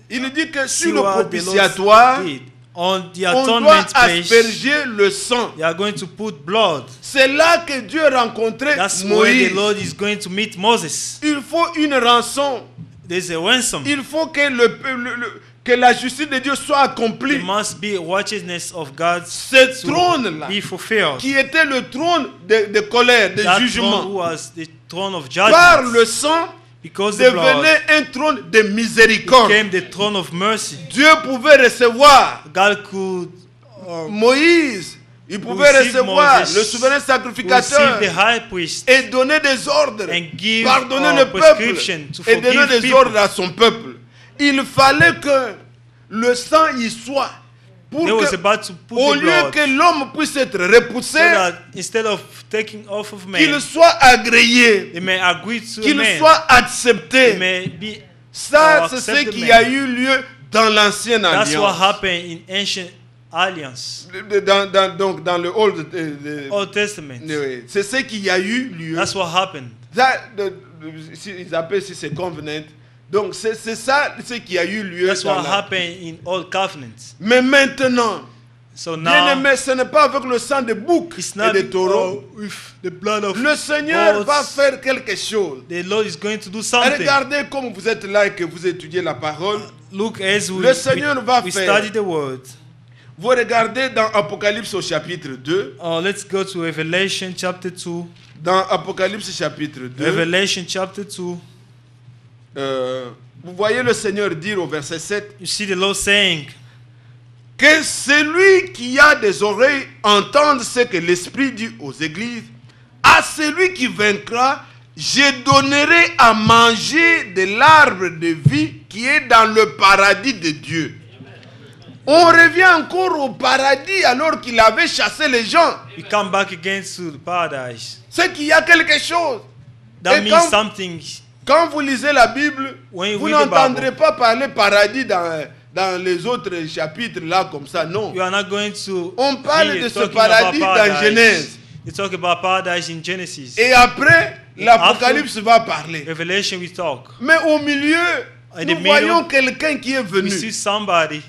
Il dit que See sur le what the propitiatoire, Lord did. On the on doit atonement place, asperger le sang. they are going to put blood. C'est là que Dieu rencontrait That's where Moïse. the Lord is going to meet Moses. Il faut une rançon. There's a ransom. Il faut que que la justice de Dieu soit There accomplie. must be righteousness of God Ce to trône-là, be fulfilled. qui était le trône de colère, de That throne jugement, was the throne of par judgment. le sang, Because the blood devenait un trône de miséricorde. became the throne of mercy. Dieu pouvait recevoir God could Moïse, il pouvait receive recevoir Moses, le souverain sacrificateur receive the high priest et donner des ordres, and give pardonner le peuple prescription to et donner forgive des people. ordres à son peuple. Il fallait que le sang y soit pour They was que, about to put au the lieu blood que l'homme puisse être so repoussé, that instead of taking off of qu'il man, soit agréé, they may agree to a qu'il man. soit They accepté. may be. Ça, or c'est ce accept the qui man. a eu lieu dans l'ancienne That's what alliance. happened in ancient alliance, Donc dans le Old Old Testament. oui, c'est ce qui a eu lieu. That's what happened. Ils appellent si c'est covenant. Donc c'est ça ce qui a eu lieu. That's dans what la- happened in Old Covenants. Mais maintenant, So bien now aimé, ce n'est pas avec le sang de bouc it's et not de taureau. with the blood of Le Seigneur goats. va faire quelque chose. The Lord is going to do something. Regardez comme vous êtes là et que vous étudiez la parole. Look, as Le Seigneur va we faire. study the word. Vous regardez dans Apocalypse au chapitre 2. Let's go to Revelation chapter 2. Dans Apocalypse chapitre 2. Revelation chapter 2. Vous voyez le Seigneur dire au verset 7 You see the Lord saying, que celui qui a des oreilles entende ce que l'Esprit dit aux églises. À celui qui vaincra, je donnerai à manger de l'arbre de vie qui est dans le paradis de Dieu. On revient encore au paradis alors qu'il avait chassé les gens. we come back again to the paradise. C'est qu'il y a quelque chose. That Et means something. Quand vous lisez la Bible, When you vous read the n'entendrez Bible, pas parler paradis dans les autres chapitres là comme ça, non. you are not going to On parle hear de ce talking paradis about dans Genèse. You talk about paradise in Genesis. Et après, l'Apocalypse va parler. Revelation we talk. Mais au milieu, In nous the voyons middle, quelqu'un qui est We venu. see somebody.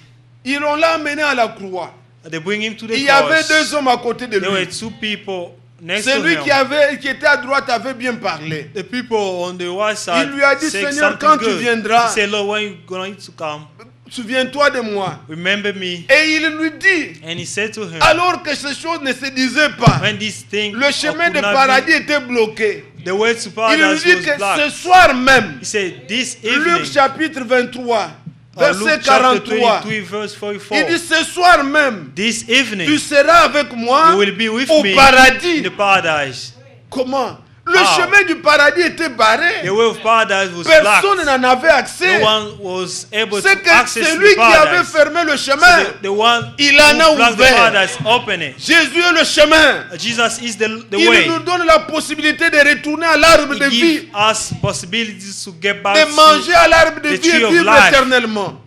Ils l'ont amené à la croix. They bring him to the Il y avait cross. deux hommes à côté de There were lui. two people next to Celui him. qui était à droite avait bien parlé. The people on the right side Il lui a dit, said Seigneur, something quand tu good. viendras, He said, Lord, when you going to come, souviens-toi de moi. remember me. Et il lui dit, And he said to him, alors que ces choses ne se disaient pas, when this thing le chemin could de not paradis be, était bloqué. the way to Il lui paradise dit was que ce blocked. soir même, He said, this Luc evening, chapitre 23, verset Luke chapter 43, 23, verse 44, il dit ce soir même, this evening, tu seras avec moi you will be with au me in paradis. the paradise. Comment? Le How? chemin du paradis était barré. The way of paradise was Personne blocked. n'en avait accès. No one was able C'est to que access celui the qui avait paradise. fermé le So chemin, the one il en a who blocked the ouvert. paradise, open it. Jésus est le chemin. Jesus is the Il way. nous donne la possibilité de retourner à l'arbre de He vie, gives us possibilities to get back de manger à l'arbre de the vie tree et of vivre life. éternellement.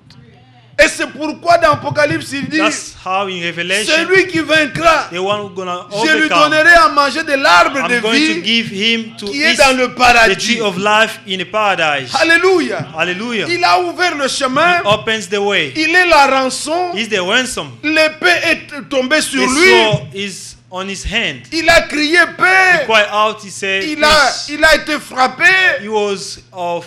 Et c'est pourquoi dans Apocalypse il dit, That's how in Revelation, celui qui vaincra, the one who's gonna je lui overcome, donnerai à manger de l'arbre I'm de going to vie give him to qui est eat dans le the paradis. tree of life in the paradise. Alléluia. Hallelujah. Il a ouvert le chemin. Opens the way. Il est la rançon. He's the ransom. L'épée est tombée sur The lui. sword is on his hand. Il a crié He paix. cried out, he said, Il "Peace." a été frappé. He was of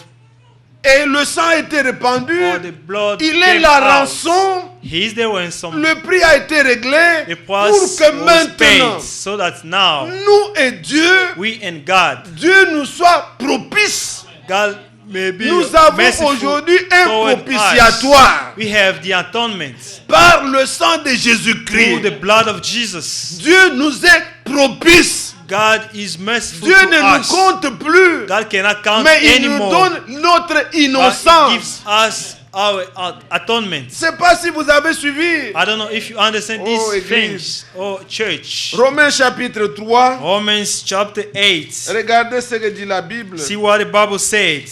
Et le sang a été répandu. the blood Il est came la out. rançon. He is the ransom. Le prix a été réglé The pour price que was maintenant, paid so that now nous et Dieu, we and God, Dieu nous soit propice. God may be Nous avons merciful aujourd'hui un toward propitiatoire us. We have the atonement par le sang de through Jésus-Christ. the blood of Jesus. Dieu nous est propice. God is merciful Dieu to ne nous us. compte plus, God cannot count mais il nous anymore. donne notre But he innocence. gives us our atonement. Je ne sais pas si vous avez suivi. I don't know if you understand these Oh, things. Oh, church. Romains chapitre 3. Romans chapter 8. Regardez ce que dit la Bible. See what the Bible said.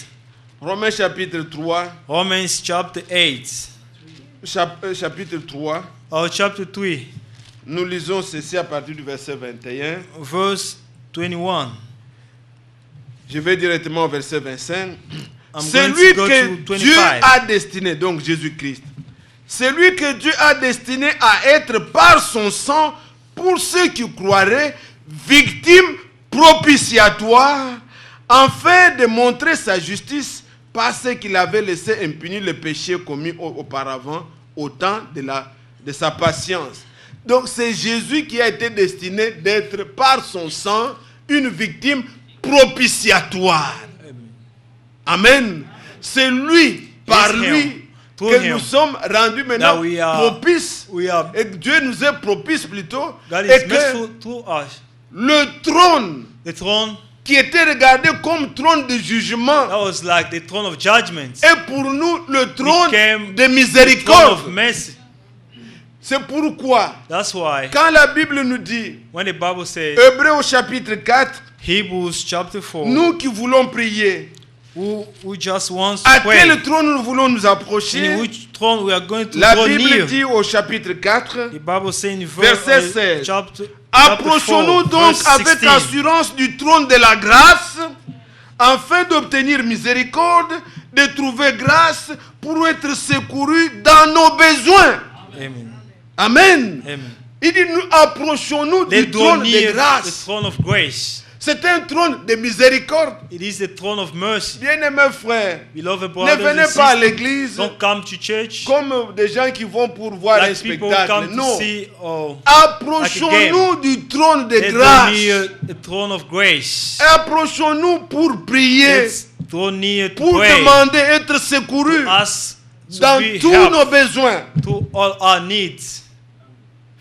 Romains chapitre 3. Romans chapter 8. Chapitre 3. Or chapter 3. Nous lisons ceci à partir du verset 21. Verse 21. Je vais directement au verset 25. I'm Celui going to go que to Dieu 25. a destiné, donc Jésus-Christ, celui que Dieu a destiné à être par son sang, pour ceux qui croiraient, victime propitiatoire, afin de montrer sa justice parce qu'il avait laissé impuni le péché commis auparavant au temps de sa patience. Donc c'est Jésus qui a été destiné d'être par son sang une victime propitiatoire. Amen. C'est lui, par lui, que nous sommes rendus maintenant propices. Et Dieu nous est propice plutôt. Et que le trône qui était regardé comme trône de jugement the throne of judgment. est pour nous le trône de miséricorde. C'est pourquoi, quand la Bible nous dit, Hébreux au chapitre 4, Hebrews chapter 4, nous qui voulons prier, who just wants à to pray, quel trône nous voulons nous approcher? in which throne we are going to La go Bible near. dit au chapitre 4, The Bible says in verset 16, chapter approchons-nous 4, donc verse avec 16. assurance du trône de la grâce, afin d'obtenir miséricorde, de trouver grâce pour être secourus dans nos besoins. Amen. Amen. Amen. Il dit, nous approchons-nous They du draw trône de near the grâce. throne of grace. C'est un trône de miséricorde. It is the throne of mercy. Bien-aimés frères, Beloved ne brothers venez and pas à sisters, l'église don't come to church comme des gens qui vont pour voir un like people spectacle. come to Non. see Approchons-nous du trône de they draw grâce. near the throne of grace. Approchons-nous pour prier, Let's draw near to pour pray, demander être secourus ask to dans be tous helped nos besoins. to all our needs.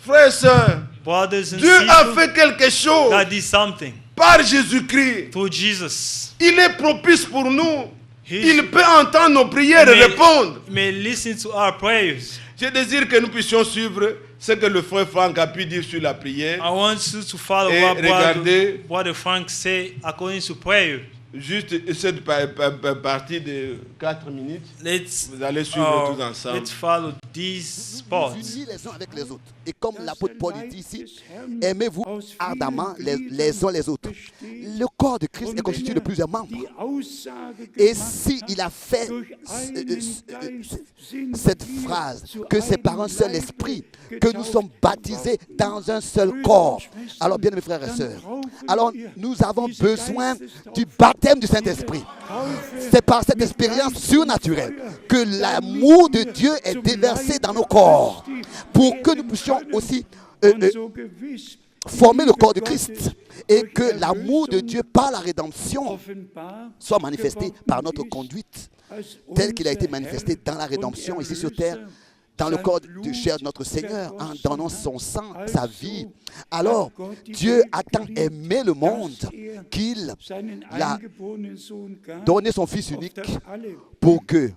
Frères et sœurs, Brothers and Dieu a sisters, fait quelque chose God did something par Jésus-Christ. through Jesus. Il est propice pour nous. He Il peut entendre nos prières et répondre. may listen to our prayers. Je désire que nous puissions suivre ce que le frère Franck a pu dire sur la prière. I want you to follow Et what regardez- Brother Frank said according to prayer. Juste cette partie de 4 minutes. Let's, Vous allez suivre tous ensemble. let's follow these spots. Unis les uns avec les autres. Et comme l'apôtre Paul dit ici, aimez-vous ardemment les uns les autres. Le corps de Christ est constitué de plusieurs membres. Et s'il a fait cette phrase, que c'est par un seul esprit que nous sommes baptisés dans un seul corps. Alors bien mes frères et sœurs, alors nous avons besoin du baptême du Saint-Esprit. C'est par cette expérience surnaturelle que l'amour de Dieu est déversé dans nos corps pour que nous puissions aussi former le corps de Christ et que l'amour de Dieu par la rédemption soit manifesté par notre conduite tel qu'il a été manifesté dans la rédemption ici sur terre, dans le corps de chair de notre Seigneur, en donnant son sang, sa vie. Alors, Dieu a tant aimé le monde qu'il a donné son Fils unique pour que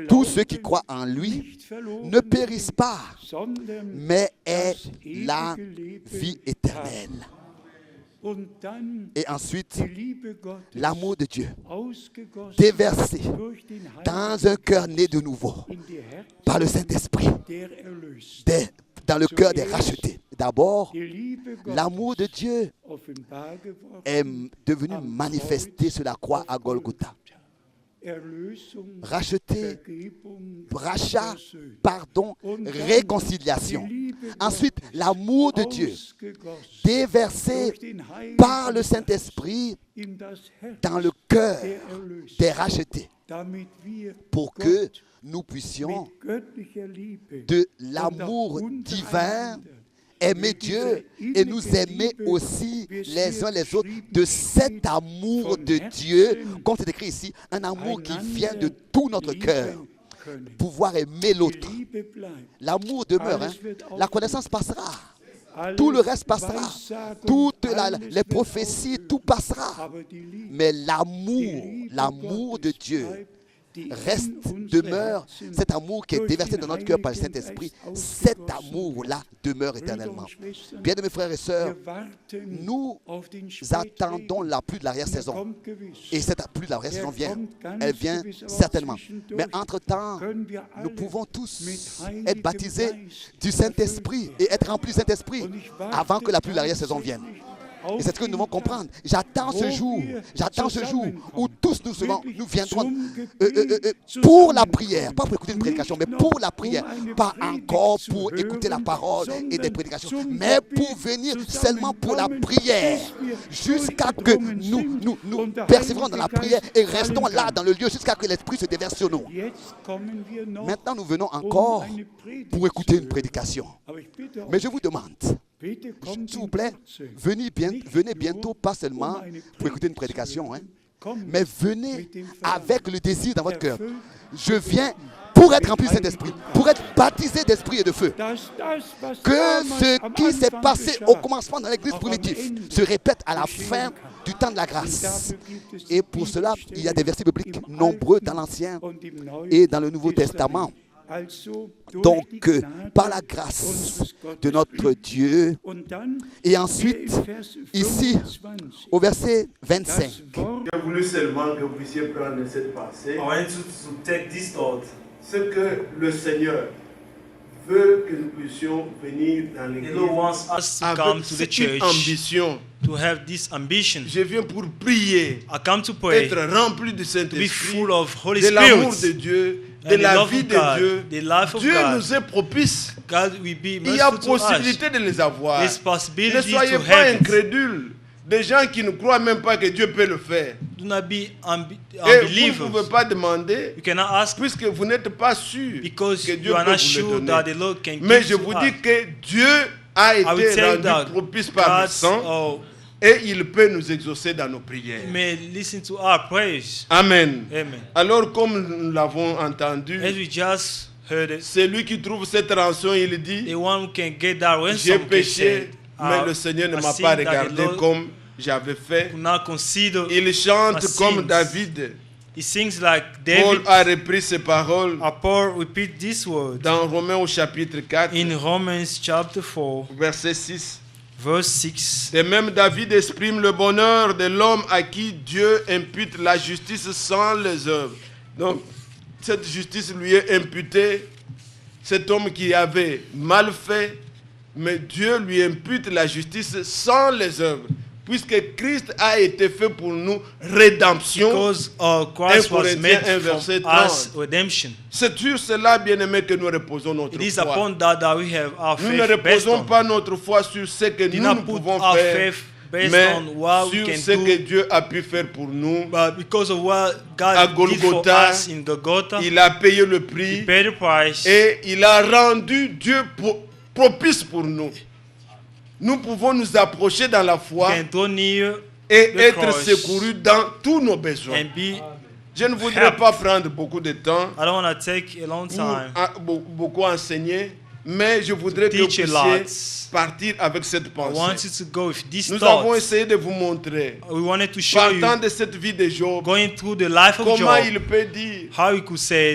tous ceux qui croient en lui ne périssent pas, mais aient la vie éternelle. Et ensuite, l'amour de Dieu déversé dans un cœur né de nouveau par le Saint-Esprit, dans le cœur des rachetés. D'abord, l'amour de Dieu est devenu manifesté sur la croix à Golgotha. Racheter, rachat, pardon, réconciliation. Ensuite, l'amour de Dieu déversé par le Saint-Esprit dans le cœur des rachetés pour que nous puissions de l'amour divin aimer Dieu et nous aimer aussi les uns les autres de cet amour de Dieu, comme c'est écrit ici, un amour qui vient de tout notre cœur. Pouvoir aimer l'autre. L'amour demeure, hein? La connaissance passera. Tout le reste passera. Toutes les prophéties, tout passera. Mais l'amour de Dieu reste, demeure, cet amour qui est déversé dans notre cœur par le Saint-Esprit, cet amour-là demeure éternellement. Bien de mes frères et sœurs, nous attendons la pluie de l'arrière-saison. Et cette pluie de l'arrière-saison vient. Elle vient certainement. Mais entre-temps, nous pouvons tous être baptisés du Saint-Esprit et être remplis du Saint-Esprit avant que la pluie de l'arrière-saison vienne. Et c'est ce que nous devons comprendre. J'attends ce jour où tous nous viendrons pour la prière, pas pour écouter une prédication, mais pour la prière, pas encore pour écouter la parole et des prédications, mais pour venir seulement pour la prière, jusqu'à que nous persévérons dans la prière et restons là dans le lieu jusqu'à que l'Esprit se déverse sur nous. Maintenant, nous venons encore pour écouter une prédication. Mais je vous demande, s'il vous plaît, venez bientôt, pas seulement pour écouter une prédication, mais venez avec le désir dans votre cœur. Je viens pour être rempli de Saint-Esprit, pour être baptisé d'esprit et de feu. Que ce qui s'est passé au commencement dans l'église primitive se répète à la fin du temps de la grâce. Et pour cela, il y a des versets bibliques nombreux dans l'Ancien et dans le Nouveau Testament. Donc, par la grâce de notre Dieu. Et ensuite, ici, au verset 25. J'ai voulu seulement que vous puissiez prendre cette pensée. I want you to take this thought. Ce que le Seigneur veut que nous puissions venir dans The l'église Lord wants us to come avec to the cette church ambition. to have this ambition. Je viens pour prier, I come to pray, être rempli du to be Saint-Esprit, full of Holy de l'amour Spirit, de Dieu, and de the la love vie of de God, Dieu. the life of Dieu God. nous est propice. God will be Il y a merciful to us. possibilité de les avoir. There's Ne possibility soyez to pas have it. incrédules. Des gens qui ne croient même pas que Dieu peut le faire. Do not be Et vous ne unbelievers. pouvez pas demander, You cannot ask puisque vous n'êtes pas sûr because que Dieu you are peut not vous le sure that donner. the Lord can Mais give je to vous us. dis que Dieu a I will été tell you that rendu propice par le God sang et il peut nous exaucer dans nos prières. may listen to our prayers. Amen. Amen. Alors, comme nous l'avons entendu, As we just heard it, celui qui trouve cette rançon, il dit, the one who can get that j'ai ransom can péché, say, mais le Seigneur ne I m'a sin pas that the regardé Lord comme j'avais fait. do not consider. Il chante my comme sins. David. He sings like Paul David. a repris ces paroles Paul repeat this word dans Romains au chapitre 4, in Romans chapter 4, verset 6. verse 6. De même, David exprime le bonheur de l'homme à qui Dieu impute la justice sans les œuvres. Donc, cette justice lui est imputée. Cet homme qui avait mal fait, mais Dieu lui impute la justice sans les œuvres. Puisque Christ a été fait pour nous rédemption. Because Christ was Corinthiens made 1, for verset us 30. redemption. C'est sur cela, bien-aimés, que nous reposons notre It is foi. upon that we have our Nous ne faith based reposons on. pas notre foi sur ce que Do nous, not nous put pouvons our faire, faith based mais on what we sur can ce que do, Dieu a pu faire pour nous. but because of what À God did for Golgotha, us in Golgotha, Il a payé le He prix paid the price. et il a rendu Dieu propice pour nous. Nous pouvons nous approcher dans la foi Can draw near et the être cross secourus dans tous nos besoins. and be. Je ne voudrais pas prendre beaucoup de temps I don't want to take a long pour time beaucoup enseigner, mais je voudrais que vous teach a puissiez lot. partir avec cette I want pensée. you to go with this Nous avons thought. essayé de vous montrer, We wanted to show partant you, de cette vie de Job, going through the life of comment Job, il peut dire, how he could say,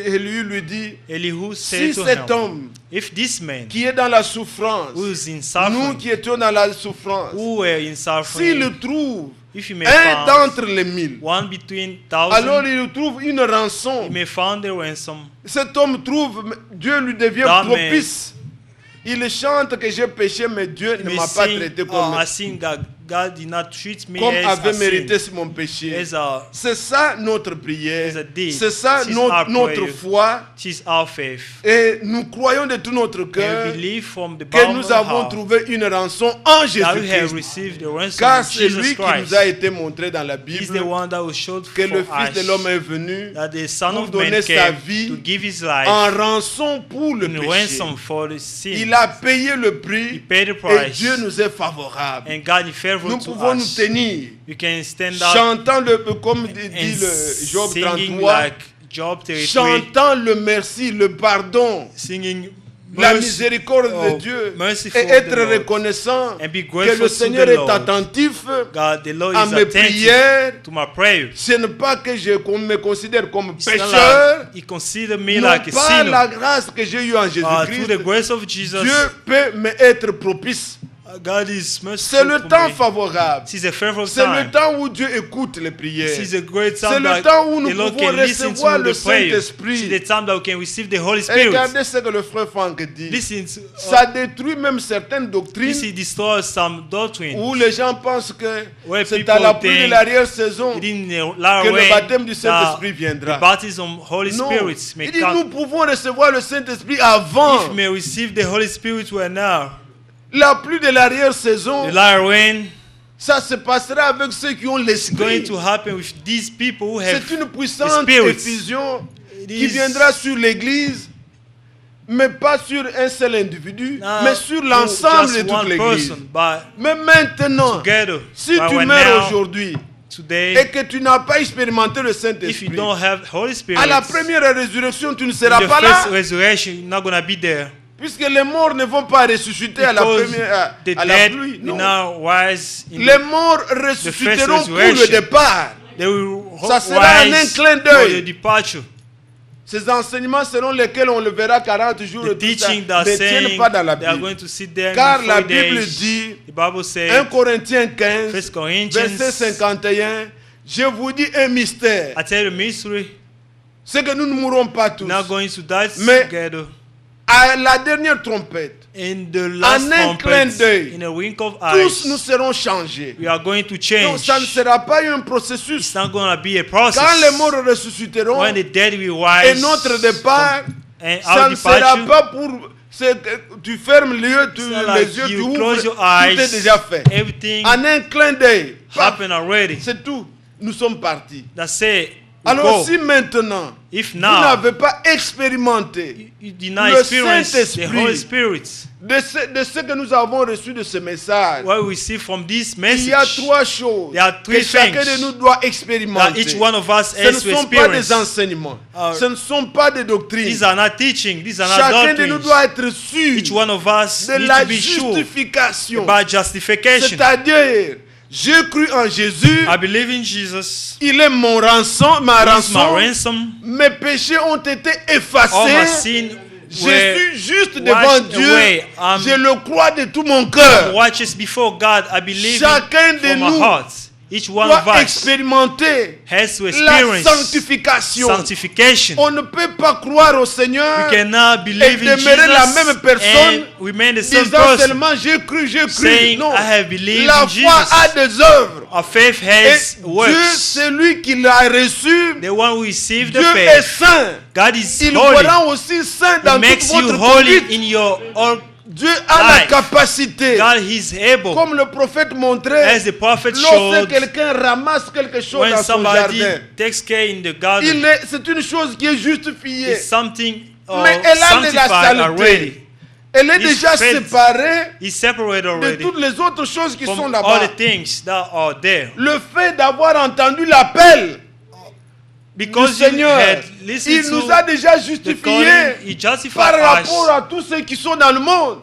Élie lui dit, Elihu si said to cet him, homme if this man qui est dans la souffrance, who is in nous suffering, qui étions dans la souffrance, who were in suffering, s'il trouve if he may un find d'entre les 1000, one between alors 1,000, il trouve une rançon. he may find a ransom. Cet homme trouve, Dieu lui devient That man- propice. Il chante que j'ai péché, mais Dieu He ne may m'a pas sing, traité I sin that God did not treat me comme as avait a mérité sin, mon péché. as a, C'est ça notre as a prière. deed. C'est ça This is our notre prayer. foi. This is our faith. Et nous croyons de tout notre And cœur we believe from the que bottom of nous our avons heart trouvé une rançon en that we have Jésus-Christ. received the ransom Car of c'est Jesus lui qui Christ. nous a été montré dans la He's Bible the one that was showed que le for Fils de l'homme us est venu that the Son pour of Man donner sa came vie to give his life en rançon pour le in péché. ransom for the sin. Il a payé le He prix paid the et price. Dieu nous est favorable. And God is favorable Nous to pouvons nous us. tenir, You can stand up chantant comme dit and le Job singing 33, like Job 33, chantant le merci, le pardon, singing la mercy, miséricorde de oh, Dier merciful et of être the Lord. reconnaissant And be que grateful le to Seigneur the est Lord. attentif God, the Lord à is mes attentive prières. to my prayer. Ce n'est pas que je me considère comme It's not pécheur, like He consider me non like a pas la sinner. grâce que j'ai eue en Through the Jésus-Christ. grace of Jesus, Dieu peut me être propice. God is C'est merciful le to temps me. favorable. This is a favorable C'est le time. temps où Dieu écoute les prières. This is a great C'est time le that temps où nous the Lord pouvons can listen recevoir to le the prayer. Saint-Esprit. This is the time that we can receive the Holy Et Spirit. regardez ce que le frère Franck dit. Listen to, Ça détruit même certaines this doctrines is destroys some doctrine. où les gens pensent que Where c'est people à la pluie de think l'arrière-saison in the que le baptême du the Saint-Esprit viendra. baptism of Holy Non, Spirit may il dit nous come. pouvons recevoir le Saint-Esprit avant. If we may receive the Holy Spirit right now, La pluie de l'arrière-saison, the latter rain ça se passera avec ceux qui ont is going l'Esprit. to happen with these people who have C'est une puissante Spirit. effusion It qui is- viendra sur l'Église, mais pas sur un seul individu, not mais sur l'ensemble de just toute one l'Église. person, but Mais maintenant, together. si But tu right meurs now, aujourd'hui today, et que tu n'as pas expérimenté le if you Saint-Esprit, don't have Holy Spirit, à la première résurrection, tu ne in seras the pas first là, resurrection, you're not going to be there. puisque les morts ne vont pas ressusciter à la Because première, the à la dead pluie. will Non. now rise in Les morts ressusciteront pour le resurrection. départ. they will Ça sera en un rise clin for d'œil. the departure. Ces enseignements selon lesquels on le verra 40 jours The et tout ça, teaching that ne tiennent saying pas dans la they are Bible. going to sit there Car in la 4 Bible days. dit, The Bible 1 says, Corinthiens 15, 1 Corinthians, verset 51, je vous dis un mystère. I tell you the mystery, C'est que nous ne mourrons pas tous. we're not going to die Mais- together. À la dernière trompette, In the last un clin trumpet, d'œil, in a wink of tous nous eyes, seront changés. we are going to Donc change. ça ne sera pas un processus. It's not going to be a Quand les process. morts ressusciteront When the dead will et rise, notre départ, and ça our ne sera departure, pas pour... Tu fermes les yeux, it's not like les yeux, tu you ouvres, close your tout est eyes, déjà fait. everything En un clin d'œil, paf, happened already. c'est tout. Nous sommes partis. That's it. We Alors go. si maintenant, If vous now n'avez pas expérimenté you did not le experience the Saint-Esprit, Holy Spirit, de ce que nous avons reçu de ce message, what we see from this il y a message, trois choses there are que three chacun things de nous doit that expérimenter. each one of us Ce ne has to sont pas des experience. enseignements, ce ne sont pas des doctrines. These are not teaching, these are not Chacun de nous doctrines. doit être sûr Each one of us de needs la to be sure justification. about justification. C'est-à-dire, j'ai cru en Jésus, I believe in Jesus. il est mon rançon, ma He is my rançon. ransom. Mes péchés ont été All my effacés. sin Je were suis juste devant washed Dieu. away. Je le crois de tout mon cœur. righteous before God. I believe Chacun it de from my nous heart. Each one of doit us expérimenter has to la experience sanctification. sanctification. On ne peut pas croire au Seigneur We cannot believe et in demeurer la même Jesus personne and remain the same disant person. seulement j'ai cru. Saying, Non, I have believed la in foi Jesus. a des œuvres. Our faith Et has Dieu, works. c'est lui qui l'a reçu. The one who received the Dieu est faith. saint. God is Il vous holy. rend aussi saint He dans toute makes you votre holy conduite. in your own Dieu a la life. capacité, God is able. comme le prophète montrait, As the prophet lorsque showed, quelqu'un ramasse quelque chose when dans son somebody jardin, takes care in the garden, c'est une chose qui est justifiée. it's something Mais elle a de la sanctified already. saleté. Elle est It's déjà fed. séparée It's separated de already toutes les autres choses qui sont from all là-bas. the things that are there. Le fait d'avoir entendu l'appel du Because you Seigneur, had listened il nous to a déjà the justifiés calling, He par justified rapport us. à tous ceux qui sont dans le monde.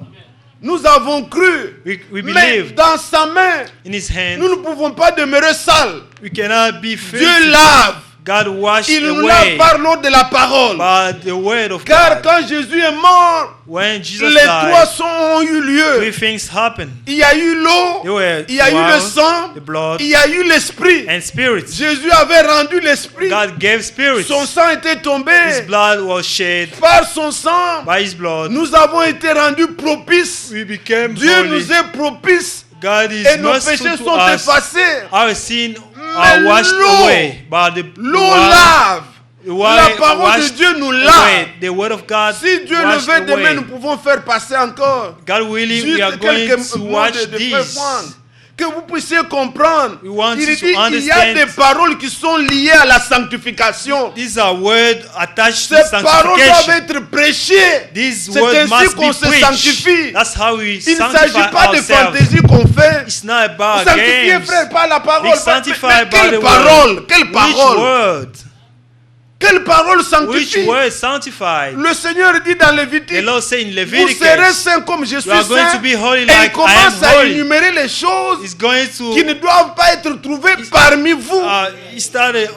Nous avons cru, We mais believed dans sa main, in His hand. nous ne pouvons pas demeurer sales. We cannot be Dieu filthy. lave, God washed il nous lave away par l'eau de la parole. by the word of Car God. quand Jésus est mort, When Jesus les trois died, sons ont eu three lieu. things happened. Il y a eu l'eau, There were il y a eu le water, sang, the blood, il y a eu l'esprit. and spirit. Jésus avait rendu l'esprit. God gave spirit. Son sang était His tombé. blood was shed Par son sang, by His blood. nous avons été rendus propices. We became Dieu holy. nous est propice God is et nos merciful péchés to sont us. effacés. Our sin Mais are washed l'eau, away by the L'eau water. lave. The water La parole de washed Dieu nous away. lave. The word of God Si Dieu le washed veut demain, away. nous pouvons faire passer encore God willing, we are juste going quelques to mots watch de Frère this. Franck, que vous puissiez comprendre. We want Il you dit to qu'il y a understand. des paroles qui sont liées à la sanctification. These are words attached to Ces paroles doivent sanctification. être prêchées. These C'est words ainsi must qu'on be se preached. sanctifie. That's how we Il ne s'agit sanctify pas de ourselves. fantaisie qu'on fait. It's not about Sanctifier, games. frère, par la parole. Be sanctified Mais by quelle the parole? word. Quelle Which parole? word? Quelle parole Which sanctifie? word sanctified? Le Seigneur dit dans The Lévitique, Lord said in vous Leviticus, serez saints comme je suis you are going saint. to be holy Et il like I commence am à holy. énumérer les choses It's going qui ne to doivent pas être trouvées parmi vous. he started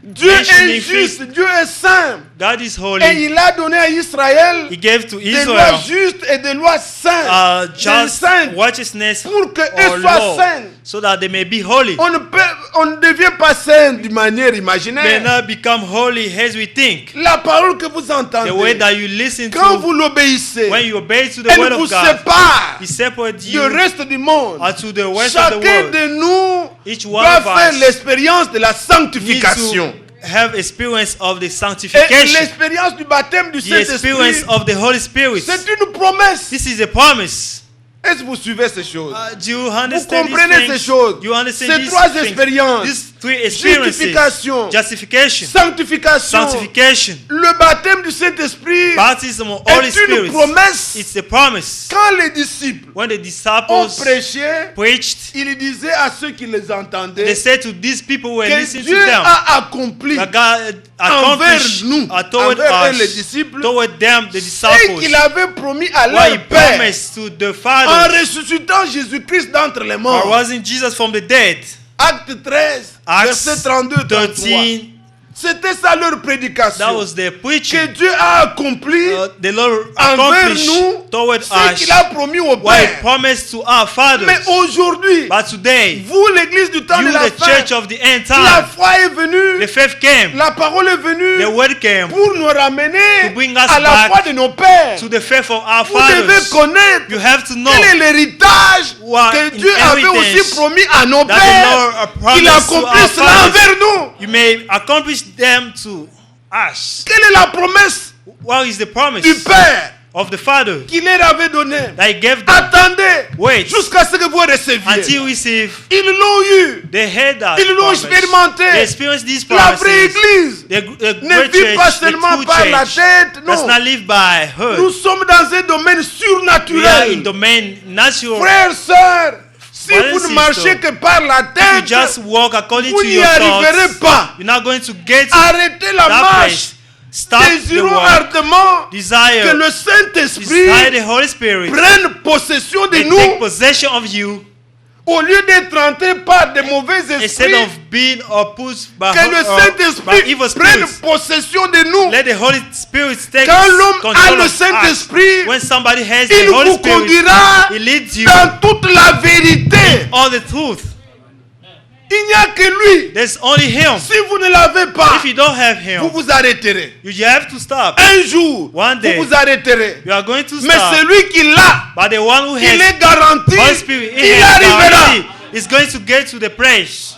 Dieu est mentioning juste, Dieu est saint. God is Et holy. il a donné à Israël He gave to des lois Israel justes et des lois saintes. saints, des just saintes, righteousness pour qu'eux or soient law, saints. so that they may be holy. On ne devient pas saint d'une manière May imaginaire. not become holy as we think. La parole que vous entendez, The way that you listen quand to, vous l'obéissez, when you obey to the elle word vous of God, sépare He separates du you reste du monde. to the rest of the Chacun world. de nous Each one doit of faire us l'expérience de la Need sanctification. to have experience of the Et sanctification, l'expérience du baptême du the experience Saint-Esprit, of the Holy Spirit. c'est une promesse. This is a promise. Est-ce que vous suivez ces choses? Do you Vous understand comprenez these ces things? choses? You understand Ces these trois things? expériences, These three experiences: justification, justification, sanctification, sanctification, le baptême du Saint-Esprit baptism of Holy est une Spirit. promesse. It's a promise. Quand les disciples When the ont disciples prêché, preached, ils disaient à ceux qui les they entendaient said to these people who were que listening to Dieu them a accompli that God envers accomplished nous, toward envers eux, les us, disciples, toward them, the ce disciples, qu'il avait promis à what He leur Père promised to the en Father ressuscitant Jésus-Christ d'entre les by morts. raising Jesus from the dead. Acte 13, verset Acts 32, 33. 13, C'était ça leur that prédication. was their preaching. Que Dieu a accompli The Lord envers accomplished nous toward ce us qu'il a promis au what He Père. promised to our fathers. Mais aujourd'hui, But today, vous, l'église du temps you, de la the fin, church of the end la time, foi est venue, the faith came, la parole est venue the word came pour nous ramener to bring us à la back foi de nos pères. to the faith of our Vous devez fathers. connaître You have to know quel est l'héritage what que Dieu avait inheritance aussi promis à nos that the pères. Lord Il promised to accomplit our cela fathers. envers nous. You may accomplish them to us. Quelle est la promesse What is the promise du Père of the Father qu'il leur avait donnée? that He gave them? Attendez Wait jusqu'à ce que vous receviez. until we receive. Ils l'ont eu. They heard that Ils l'ont promise. expérimenté. They experienced these La promises. vraie église The ne great vit pas church, the seulement true par la church, tête, does non. not live by Nous her. sommes dans un domaine We are in surnaturel. domain natural. Frères, sœurs, si Brothers vous and ne marchez sisters, que par la If you tête, just walk according vous to n'y your arriverez thoughts, pas. you're not going to get to Arrêtez la that marche. place. Stop the Désirons walk. ardemment que Desire, le Saint-Esprit desire the Holy Spirit. prenne possession de They take nous possession of you au lieu d'être entré par de mauvais instead esprits. of being opposed by, Que le by Saint-Esprit evil prenne spirits. possession de nous. Let the Holy Spirit take Quand l'homme a control le of us. Saint-Esprit, When somebody has il the Holy vous Spirit, conduira He leads you dans toute la vérité. all the truth. Il n'y a que lui. There's only Him. Si vous ne l'avez pas, If you don't have vous Him, vous arrêterez. you have to stop. Un jour, One day, vous vous arrêterez. You are going to Mais stop. celui qui l'a, But the one who il has est garanti, Holy Spirit, il he has arrivera. guarantee is going to get to the place.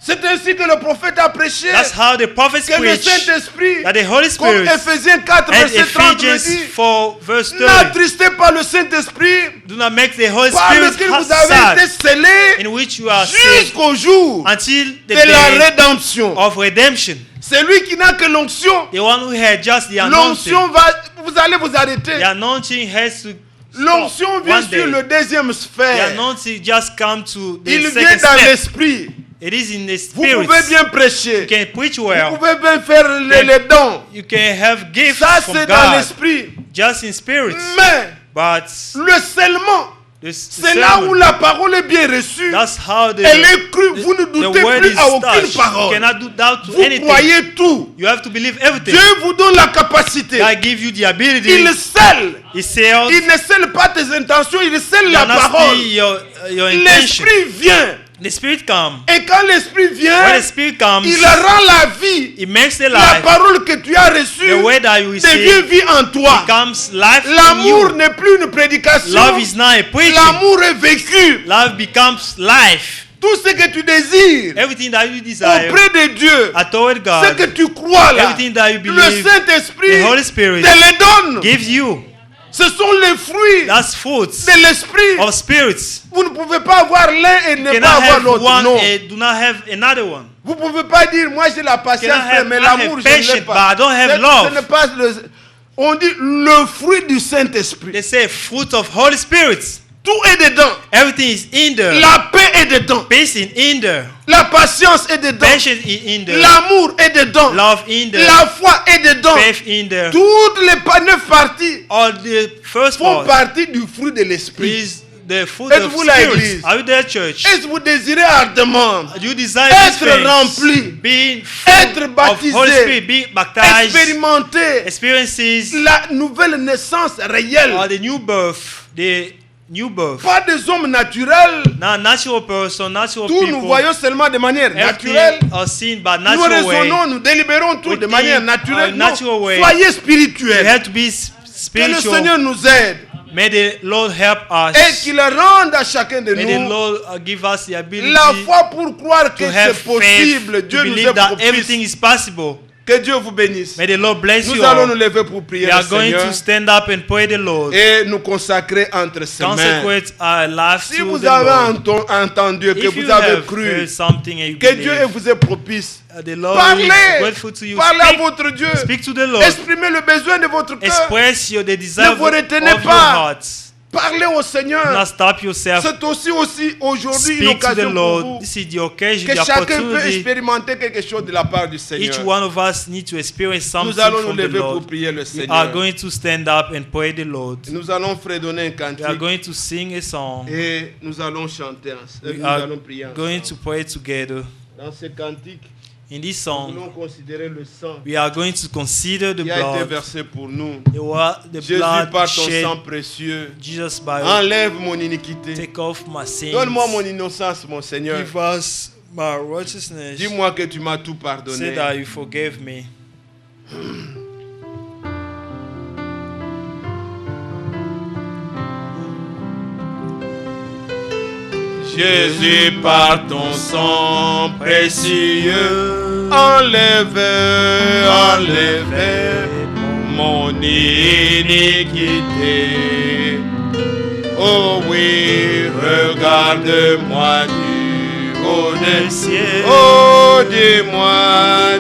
C'est ainsi que le prophète a prêché That's how the prophets que le preach. Saint-Esprit, That the Holy comme Spirit, Ephésiens 4, and verset 30 le Ephesians dit, 4 verse 30, n'attristez pas le Saint-Esprit do not make the Holy par Spirit lequel vous avez été sad, scellés in which you are saved jusqu'au jour until the de la day rédemption. of redemption. Celui qui n'a que l'onction, The one who had just the anointing. l'onction va, vous allez vous arrêter. The anointing has to L'onction stop vient one day. sur le deuxième The sphère. anointing just come to the Il vient second dans step. l'esprit. It is in the Vous spirit. pouvez bien prêcher. You can preach Vous well. pouvez bien faire les dons. You can have gifts Ça, from c'est dans God, l'esprit. just in spirit. Mais But le scellement, the c'est là où sermon, la parole est bien reçue. that's how the, Elle est crue. Vous ne the doutez word plus is à aucune touched. You parole. cannot do doubt to Vous anything. croyez tout. You have to believe everything. Dieu vous donne la capacité. God give you the ability. Il scelle. He says, Il ne scelle pas tes intentions, il scelle you la are not parole. see your intention. L'esprit vient. The spirit comes. Et quand l'esprit When vient, the spirit comes, il rend la vie. it makes the La life. parole que tu as reçue The way that you devient receive vie en toi. becomes life in L'amour you. n'est plus une prédication. Love is not a preaching. L'amour est vécu. Love becomes life. Tout ce que tu désires Everything that you desire auprès de Dieu, toward ce que God, tu crois là, everything that you le believe, Saint-Esprit the Holy Spirit te les donne. gives you. Ce sont les fruits That's fruits de l'Esprit. of spirits. Vous ne pouvez pas avoir l'un et ne You pas cannot avoir have l'autre. one Non. and do not have another one. Vous ne pouvez pas dire, moi j'ai la patience, Cannot have- mais I l'amour have je ne l'ai patience, pas. but I don't have Ce- love. ce n'est pas on dit le fruit du Saint-Esprit. They say fruit of Holy Spirit. Tout est dedans. Everything is in there. La paix est dedans. Peace is in there. La patience est dedans. Patience is in there. L'amour est dedans. Love in there. La foi est dedans. Faith in there. Toutes les 9 parties All the first font part partie du fruit de l'Esprit. is the fruit of Êtes-vous la spirit. église? Are you there, church? Est-ce que vous désirez ardemment You desire these être things. rempli, Being full être of baptisé, Holy Spirit, being baptized, expérimenter experiences la nouvelle naissance réelle? the new birth, the new birth. Pas des hommes naturels. Now, natural person, natural Tout people. nous voyons seulement de manière Everything naturelle. are seen by Nous natural way. raisonnons, nous délibérons tout We de manière think, naturelle. natural Non, way. soyez You spirituels. have to be Que le spiritual. Seigneur nous aide May the Lord help us. et qu'il rende à chacun de May the nous Lord give us the ability la foi pour croire que to have c'est possible. faith, Dieu to nous believe est that everything propice. is possible. Que Dieu vous bénisse. May the Lord bless you Nous allons nous all. lever pour prier We le are going Seigneur to stand up and pray the Lord. et nous consacrer entre ses mains. Consecrate our lives Si to vous the avez Lord. entendu, que If you vous avez have cru, heard something and you que Dieu believe, vous est propice, the Lord parlez, is grateful to you. parlez à Speak, votre Dieu, speak to the Lord. exprimez le besoin de votre cœur, Express the desire Ne of vous retenez your pas. heart. parlez au Do Seigneur. not stop yourself. C'est aussi aujourd'hui une Speak to the occasion pour Lord. vous This is the occasion, que the chacun peut opportunity. expérimenter quelque chose de la part du Each Seigneur. one of us need to experience something Nous allons nous from the lever pour Lord. prier le We are Seigneur. going to stand up and pray the Lord. Nous allons fredonner un We are cantique going to sing a song. et nous allons chanter, We nous are allons prier going ensemble. to pray together. Dans ce cantique, In this nous song, allons considérer le sang we are going to consider the qui a été blood. versé pour nous. The Jésus, blood par ton shed. sang précieux, Jesus, by enlève mon iniquité. take off my sins. Donne-moi mon innocence, mon Seigneur. Give us my righteousness. Dis-moi que tu m'as tout Say pardonné. that you forgave me. Jésus, par ton sang précieux, enlève mon iniquité. Oh oui, regarde-moi du haut des cieux. Oh, dis-moi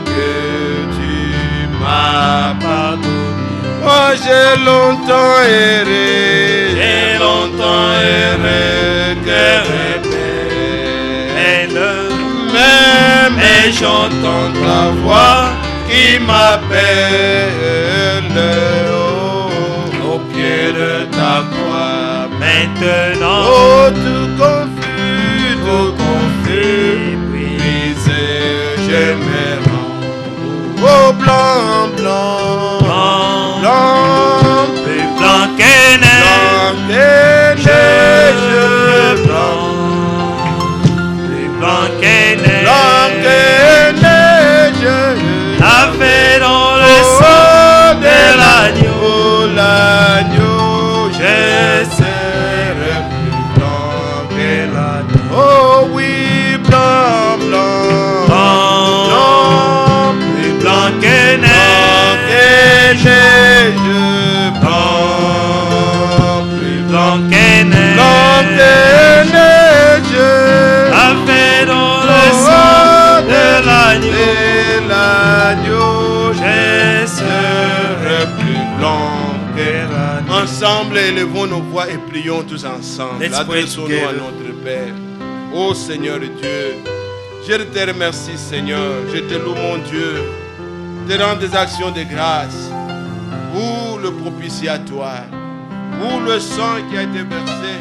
que tu m'as pardonné. Oh, j'ai longtemps erré, cœur rebelle. Même et j'entends ta voix qui m'appelle au pied de ta croix. Maintenant, Oh, tout confus, brisé, je me rends. Oh, blanc, plus blanc que neige, je blanc, plus blanc que neige, lavé dans le sang de l'agneau, je serai plus blanc que l'agneau. Oh oui, blanc, plus blanc que neige, plus blanc que neige, lavé dans le sang de l'agneau, je serai plus blanc que l'agneau. Ensemble, élevons nos voix et prions tous ensemble. Let's pray Adressons-nous à together. notre Père. Ô Seigneur Dieu, je te remercie, Seigneur. Je te loue, mon Dieu. Je te rends des actions de grâce pour le propitiatoire, pour le sang qui a été versé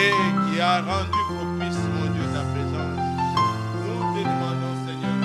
et qui a rendu propice, mon Dieu, ta présence. Nous te demandons, Seigneur,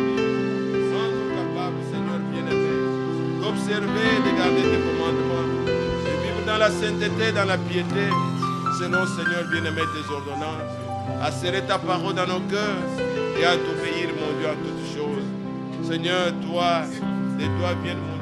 rends-nous capables, Seigneur bien-aimé, d'observer et de garder tes commandements, de vivre dans la sainteté, dans la piété, selon, Seigneur bien-aimé, tes ordonnances, à serrer ta parole dans nos cœurs et à t'obéir, mon Dieu, en toutes choses. Seigneur, toi, de toi viennent, mon